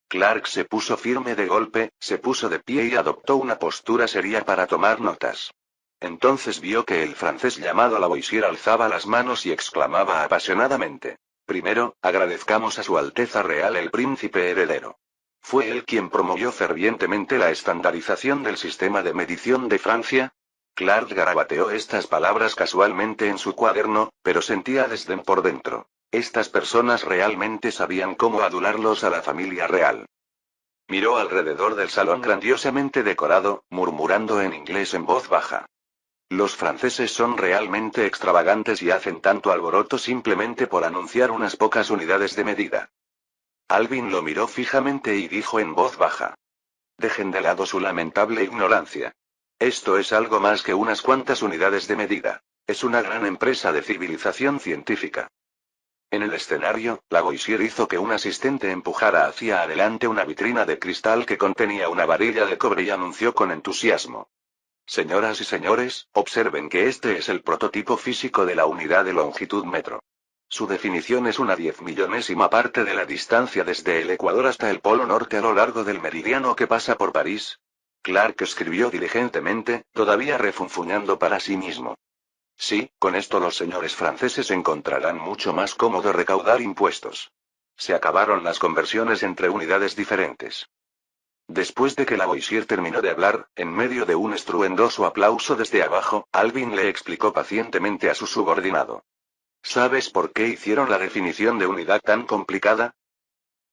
Clark se puso firme de golpe, se puso de pie y adoptó una postura seria para tomar notas. Entonces vio que el francés llamado Lavoisier alzaba las manos y exclamaba apasionadamente. Primero, agradezcamos a Su Alteza Real el Príncipe Heredero. ¿Fue él quien promovió fervientemente la estandarización del sistema de medición de Francia? Clark garabateó estas palabras casualmente en su cuaderno, pero sentía desdén por dentro. Estas personas realmente sabían cómo adularlos a la familia real. Miró alrededor del salón grandiosamente decorado, murmurando en inglés en voz baja. Los franceses son realmente extravagantes y hacen tanto alboroto simplemente por anunciar unas pocas unidades de medida. Alvin lo miró fijamente y dijo en voz baja. Dejen de lado su lamentable ignorancia. Esto es algo más que unas cuantas unidades de medida. Es una gran empresa de civilización científica. En el escenario, Lavoisier hizo que un asistente empujara hacia adelante una vitrina de cristal que contenía una varilla de cobre y anunció con entusiasmo. Señoras y señores, observen que este es el prototipo físico de la unidad de longitud metro. Su definición es una 10.000.000ª parte de la distancia desde el Ecuador hasta el Polo Norte a lo largo del meridiano que pasa por París. Clark escribió diligentemente, todavía refunfuñando para sí mismo. Sí, con esto los señores franceses encontrarán mucho más cómodo recaudar impuestos. Se acabaron las conversiones entre unidades diferentes. Después de que Lavoisier terminó de hablar, en medio de un estruendoso aplauso desde abajo, Alvin le explicó pacientemente a su subordinado. ¿Sabes por qué hicieron la definición de unidad tan complicada?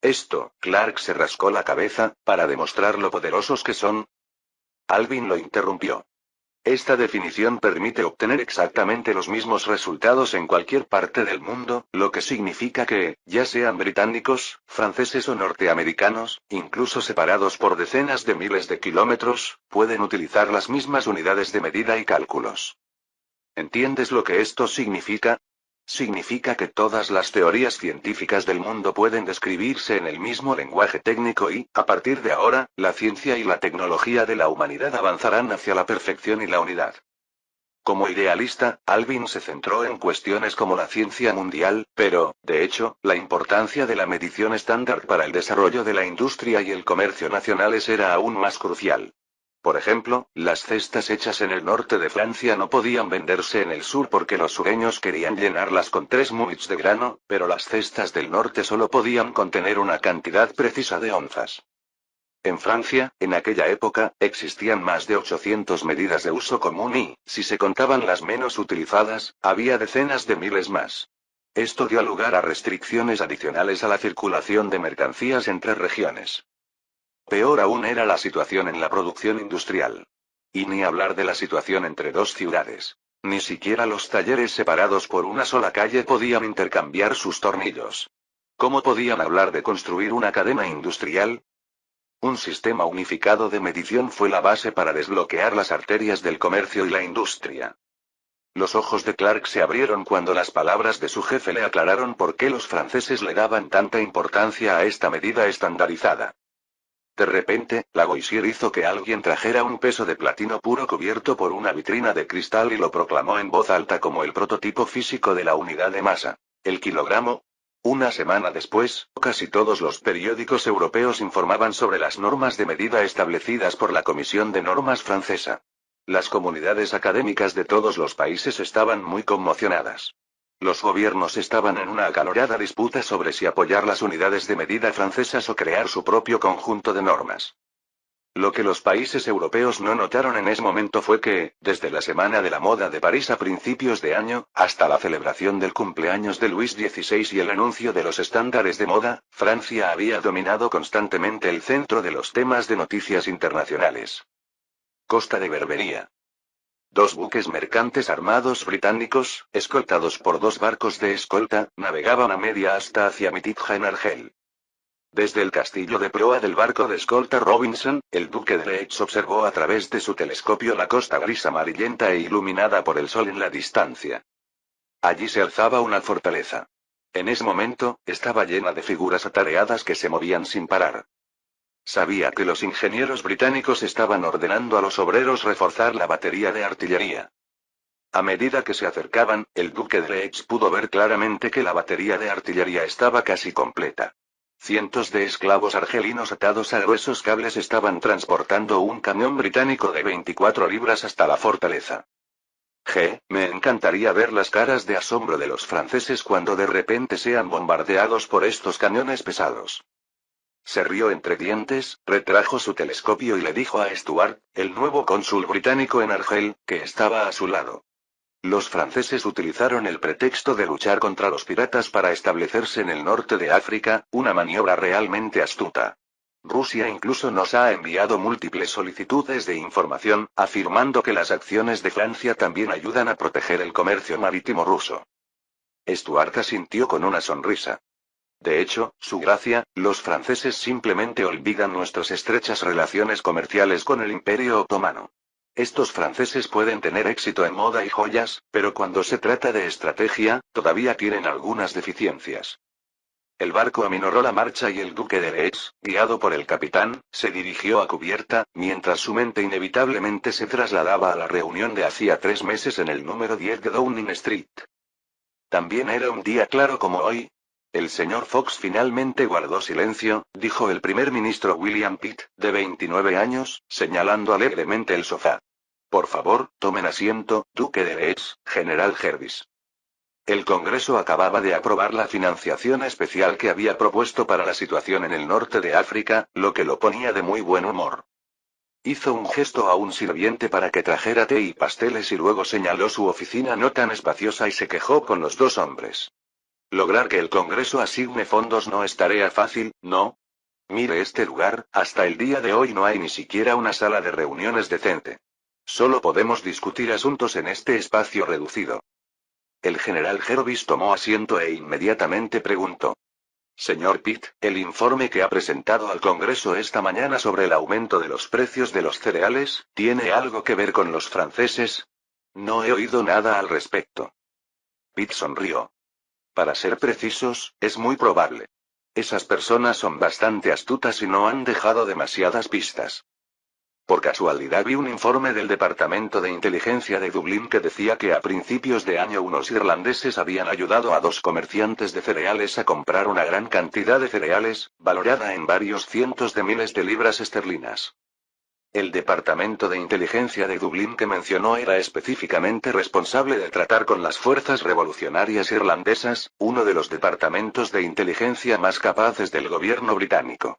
Esto, Clark se rascó la cabeza, para demostrar lo poderosos que son. Alvin lo interrumpió. Esta definición permite obtener exactamente los mismos resultados en cualquier parte del mundo, lo que significa que, ya sean británicos, franceses o norteamericanos, incluso separados por decenas de miles de kilómetros, pueden utilizar las mismas unidades de medida y cálculos. ¿Entiendes lo que esto significa? Significa que todas las teorías científicas del mundo pueden describirse en el mismo lenguaje técnico y, a partir de ahora, la ciencia y la tecnología de la humanidad avanzarán hacia la perfección y la unidad. Como idealista, Alvin se centró en cuestiones como la ciencia mundial, pero, de hecho, la importancia de la medición estándar para el desarrollo de la industria y el comercio nacionales era aún más crucial. Por ejemplo, las cestas hechas en el norte de Francia no podían venderse en el sur porque los sureños querían llenarlas con 3 muits de grano, pero las cestas del norte solo podían contener una cantidad precisa de onzas. En Francia, en aquella época, existían más de 800 medidas de uso común y, si se contaban las menos utilizadas, había decenas de miles más. Esto dio lugar a restricciones adicionales a la circulación de mercancías entre regiones. Peor aún era la situación en la producción industrial. Y ni hablar de la situación entre dos ciudades. Ni siquiera los talleres separados por una sola calle podían intercambiar sus tornillos. ¿Cómo podían hablar de construir una cadena industrial? Un sistema unificado de medición fue la base para desbloquear las arterias del comercio y la industria. Los ojos de Clark se abrieron cuando las palabras de su jefe le aclararon por qué los franceses le daban tanta importancia a esta medida estandarizada. De repente, Lavoisier hizo que alguien trajera un peso de platino puro cubierto por una vitrina de cristal y lo proclamó en voz alta como el prototipo físico de la unidad de masa. ¿El kilogramo? Una semana después, casi todos los periódicos europeos informaban sobre las normas de medida establecidas por la Comisión de Normas francesa. Las comunidades académicas de todos los países estaban muy conmocionadas. Los gobiernos estaban en una acalorada disputa sobre si apoyar las unidades de medida francesas o crear su propio conjunto de normas. Lo que los países europeos no notaron en ese momento fue que, desde la Semana de la Moda de París a principios de año, hasta la celebración del cumpleaños de Luis XVI y el anuncio de los estándares de moda, Francia había dominado constantemente el centro de los temas de noticias internacionales. Costa de Berbería. 2 buques mercantes armados británicos, escoltados por 2 barcos de escolta, navegaban a media asta hacia Mitidja en Argel. Desde el castillo de proa del barco de escolta Robinson, el duque de Leeds observó a través de su telescopio la costa gris amarillenta e iluminada por el sol en la distancia. Allí se alzaba una fortaleza. En ese momento, estaba llena de figuras atareadas que se movían sin parar. Sabía que los ingenieros británicos estaban ordenando a los obreros reforzar la batería de artillería. A medida que se acercaban, el duque de Leeds pudo ver claramente que la batería de artillería estaba casi completa. Cientos de esclavos argelinos atados a gruesos cables estaban transportando un camión británico de 24 libras hasta la fortaleza. Me encantaría ver las caras de asombro de los franceses cuando de repente sean bombardeados por estos cañones pesados. Se rió entre dientes, retrajo su telescopio y le dijo a Stuart, el nuevo cónsul británico en Argel, que estaba a su lado. Los franceses utilizaron el pretexto de luchar contra los piratas para establecerse en el norte de África, una maniobra realmente astuta. Rusia incluso nos ha enviado múltiples solicitudes de información, afirmando que las acciones de Francia también ayudan a proteger el comercio marítimo ruso. Stuart asintió con una sonrisa. De hecho, su gracia, los franceses simplemente olvidan nuestras estrechas relaciones comerciales con el Imperio Otomano. Estos franceses pueden tener éxito en moda y joyas, pero cuando se trata de estrategia, todavía tienen algunas deficiencias. El barco aminoró la marcha y el duque de Leeds, guiado por el capitán, se dirigió a cubierta, mientras su mente inevitablemente se trasladaba a la reunión de hacía 3 meses en el número 10 de Downing Street. También era un día claro como hoy. El señor Fox finalmente guardó silencio, dijo el primer ministro William Pitt, de 29 años, señalando alegremente el sofá. Por favor, tomen asiento, duque de Leeds, general Jervis. El Congreso acababa de aprobar la financiación especial que había propuesto para la situación en el norte de África, lo que lo ponía de muy buen humor. Hizo un gesto a un sirviente para que trajera té y pasteles y luego señaló su oficina no tan espaciosa y se quejó con los 2 hombres. Lograr que el Congreso asigne fondos no es tarea fácil, ¿no? Mire este lugar, hasta el día de hoy no hay ni siquiera una sala de reuniones decente. Solo podemos discutir asuntos en este espacio reducido. El general Jervis tomó asiento e inmediatamente preguntó. Señor Pitt, el informe que ha presentado al Congreso esta mañana sobre el aumento de los precios de los cereales, ¿tiene algo que ver con los franceses? No he oído nada al respecto. Pitt sonrió. Para ser precisos, es muy probable. Esas personas son bastante astutas y no han dejado demasiadas pistas. Por casualidad vi un informe del Departamento de Inteligencia de Dublín que decía que a principios de año unos irlandeses habían ayudado a 2 comerciantes de cereales a comprar una gran cantidad de cereales, valorada en varios cientos de miles de libras esterlinas. El Departamento de Inteligencia de Dublín que mencionó era específicamente responsable de tratar con las fuerzas revolucionarias irlandesas, uno de los departamentos de inteligencia más capaces del gobierno británico.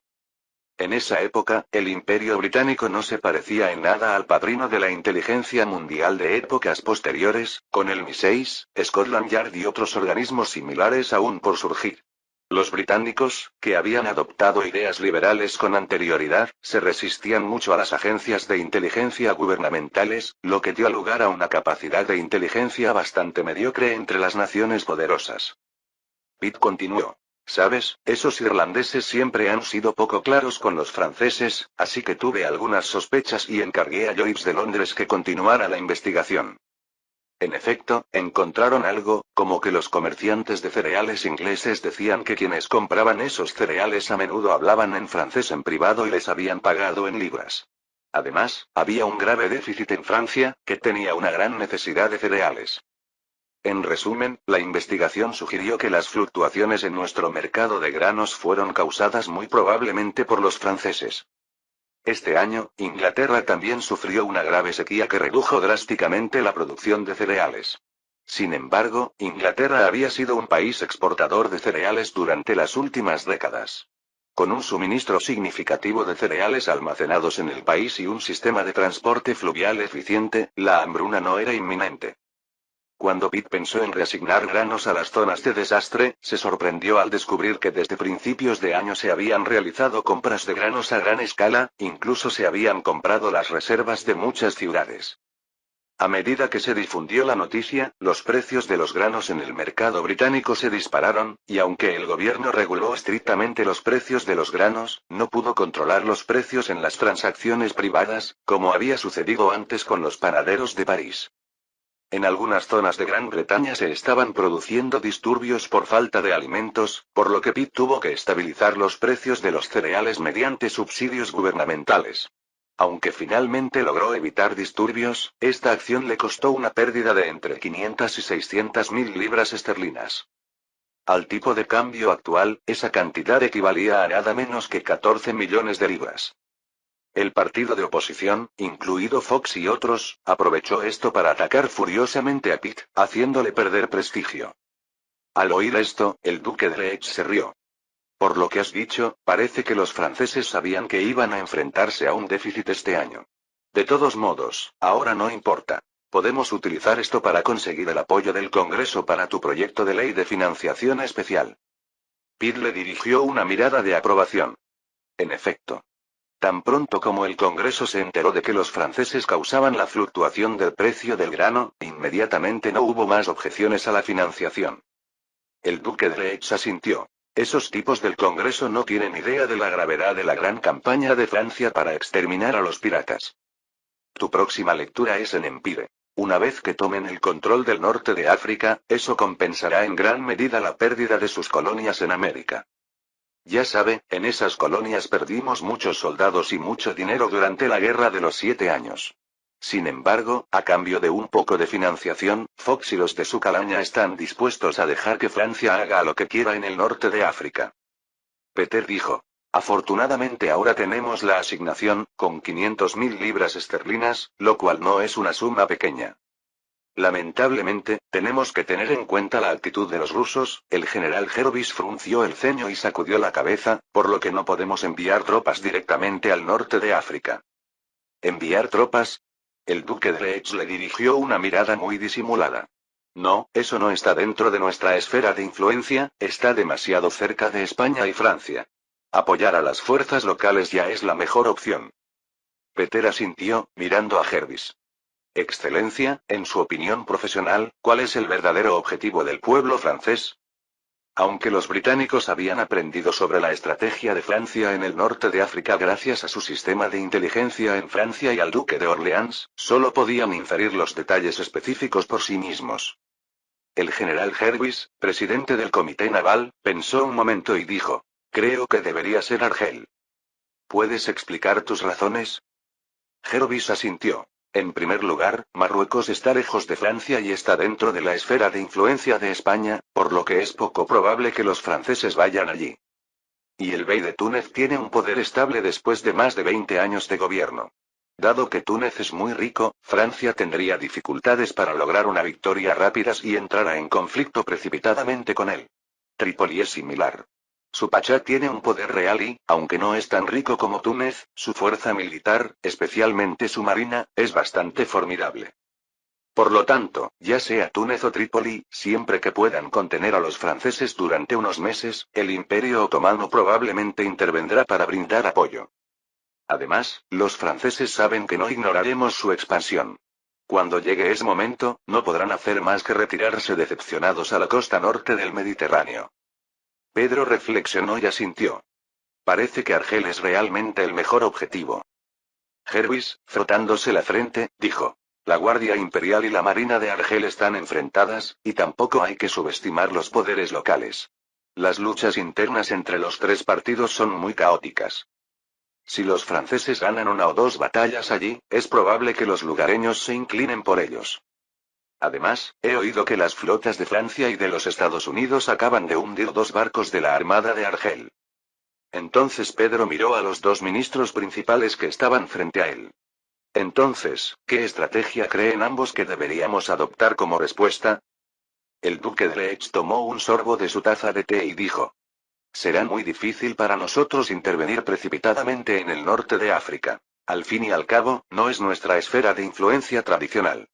En esa época, el Imperio Británico no se parecía en nada al padrino de la inteligencia mundial de épocas posteriores, con el MI6, Scotland Yard y otros organismos similares aún por surgir. Los británicos, que habían adoptado ideas liberales con anterioridad, se resistían mucho a las agencias de inteligencia gubernamentales, lo que dio lugar a una capacidad de inteligencia bastante mediocre entre las naciones poderosas. Pitt continuó. Sabes, esos irlandeses siempre han sido poco claros con los franceses, así que tuve algunas sospechas y encargué a Joyce de Londres que continuara la investigación. En efecto, encontraron algo, como que los comerciantes de cereales ingleses decían que quienes compraban esos cereales a menudo hablaban en francés en privado y les habían pagado en libras. Además, había un grave déficit en Francia, que tenía una gran necesidad de cereales. En resumen, la investigación sugirió que las fluctuaciones en nuestro mercado de granos fueron causadas muy probablemente por los franceses. Este año, Inglaterra también sufrió una grave sequía que redujo drásticamente la producción de cereales. Sin embargo, Inglaterra había sido un país exportador de cereales durante las últimas décadas. Con un suministro significativo de cereales almacenados en el país y un sistema de transporte fluvial eficiente, la hambruna no era inminente. Cuando Pitt pensó en reasignar granos a las zonas de desastre, se sorprendió al descubrir que desde principios de año se habían realizado compras de granos a gran escala, incluso se habían comprado las reservas de muchas ciudades. A medida que se difundió la noticia, los precios de los granos en el mercado británico se dispararon, y aunque el gobierno reguló estrictamente los precios de los granos, no pudo controlar los precios en las transacciones privadas, como había sucedido antes con los panaderos de París. En algunas zonas de Gran Bretaña se estaban produciendo disturbios por falta de alimentos, por lo que Pitt tuvo que estabilizar los precios de los cereales mediante subsidios gubernamentales. Aunque finalmente logró evitar disturbios, esta acción le costó una pérdida de entre 500 y 600 mil libras esterlinas. Al tipo de cambio actual, esa cantidad equivalía a nada menos que 14 millones de libras. El partido de oposición, incluido Fox y otros, aprovechó esto para atacar furiosamente a Pitt, haciéndole perder prestigio. Al oír esto, el duque de Leeds se rió. Por lo que has dicho, parece que los franceses sabían que iban a enfrentarse a un déficit este año. De todos modos, ahora no importa. Podemos utilizar esto para conseguir el apoyo del Congreso para tu proyecto de ley de financiación especial. Pitt le dirigió una mirada de aprobación. En efecto. Tan pronto como el Congreso se enteró de que los franceses causaban la fluctuación del precio del grano, inmediatamente no hubo más objeciones a la financiación. El duque de Leeds asintió. Esos tipos del Congreso no tienen idea de la gravedad de la gran campaña de Francia para exterminar a los piratas. Tu próxima lectura es en Empire. Una vez que tomen el control del norte de África, eso compensará en gran medida la pérdida de sus colonias en América. Ya sabe, en esas colonias perdimos muchos soldados y mucho dinero durante la Guerra de los 7 años. Sin embargo, a cambio de un poco de financiación, Fox y los de su calaña están dispuestos a dejar que Francia haga lo que quiera en el norte de África. Peter dijo. Afortunadamente ahora tenemos la asignación, con 500.000 libras esterlinas, lo cual no es una suma pequeña. Lamentablemente, tenemos que tener en cuenta la actitud de los rusos. El general Jervis frunció el ceño y sacudió la cabeza, por lo que no podemos enviar tropas directamente al norte de África. ¿Enviar tropas? El duque de Leeds le dirigió una mirada muy disimulada. No, eso no está dentro de nuestra esfera de influencia, está demasiado cerca de España y Francia. Apoyar a las fuerzas locales ya es la mejor opción. Peter asintió, mirando a Jervis. Excelencia, en su opinión profesional, ¿cuál es el verdadero objetivo del pueblo francés? Aunque los británicos habían aprendido sobre la estrategia de Francia en el norte de África gracias a su sistema de inteligencia en Francia y al duque de Orleans, solo podían inferir los detalles específicos por sí mismos. El general Jervis, presidente del comité naval, pensó un momento y dijo: creo que debería ser Argel. ¿Puedes explicar tus razones? Jervis asintió. En primer lugar, Marruecos está lejos de Francia y está dentro de la esfera de influencia de España, por lo que es poco probable que los franceses vayan allí. Y el bey de Túnez tiene un poder estable después de más de 20 años de gobierno. Dado que Túnez es muy rico, Francia tendría dificultades para lograr una victoria rápida y entrara en conflicto precipitadamente con él. Trípoli es similar. Su pachá tiene un poder real y, aunque no es tan rico como Túnez, su fuerza militar, especialmente su marina, es bastante formidable. Por lo tanto, ya sea Túnez o Trípoli, siempre que puedan contener a los franceses durante unos meses, el Imperio Otomano probablemente intervendrá para brindar apoyo. Además, los franceses saben que no ignoraremos su expansión. Cuando llegue ese momento, no podrán hacer más que retirarse decepcionados a la costa norte del Mediterráneo. Pedro reflexionó y asintió. Parece que Argel es realmente el mejor objetivo. Jervis, frotándose la frente, dijo. La Guardia Imperial y la Marina de Argel están enfrentadas, y tampoco hay que subestimar los poderes locales. Las luchas internas entre los tres partidos son muy caóticas. Si los franceses ganan una o dos batallas allí, es probable que los lugareños se inclinen por ellos. Además, he oído que las flotas de Francia y de los Estados Unidos acaban de hundir 2 barcos de la Armada de Argel. Entonces Pedro miró a los 2 ministros principales que estaban frente a él. Entonces, ¿qué estrategia creen ambos que deberíamos adoptar como respuesta? El duque de Leeds tomó un sorbo de su taza de té y dijo. Será muy difícil para nosotros intervenir precipitadamente en el norte de África. Al fin y al cabo, no es nuestra esfera de influencia tradicional.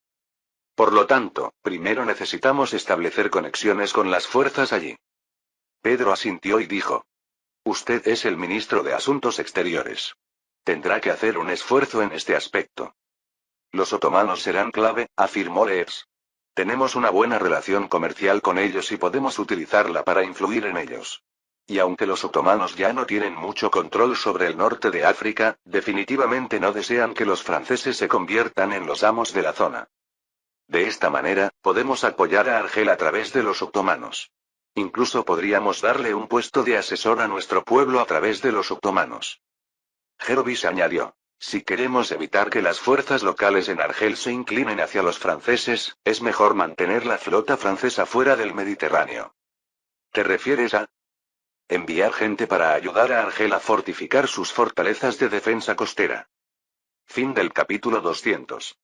Por lo tanto, primero necesitamos establecer conexiones con las fuerzas allí. Pedro asintió y dijo. Usted es el ministro de Asuntos Exteriores. Tendrá que hacer un esfuerzo en este aspecto. Los otomanos serán clave, afirmó Leers. Tenemos una buena relación comercial con ellos y podemos utilizarla para influir en ellos. Y aunque los otomanos ya no tienen mucho control sobre el norte de África, definitivamente no desean que los franceses se conviertan en los amos de la zona. De esta manera, podemos apoyar a Argel a través de los otomanos. Incluso podríamos darle un puesto de asesor a nuestro pueblo a través de los otomanos. Jervis añadió. Si queremos evitar que las fuerzas locales en Argel se inclinen hacia los franceses, es mejor mantener la flota francesa fuera del Mediterráneo. ¿Te refieres a enviar gente para ayudar a Argel a fortificar sus fortalezas de defensa costera? Fin del capítulo 200.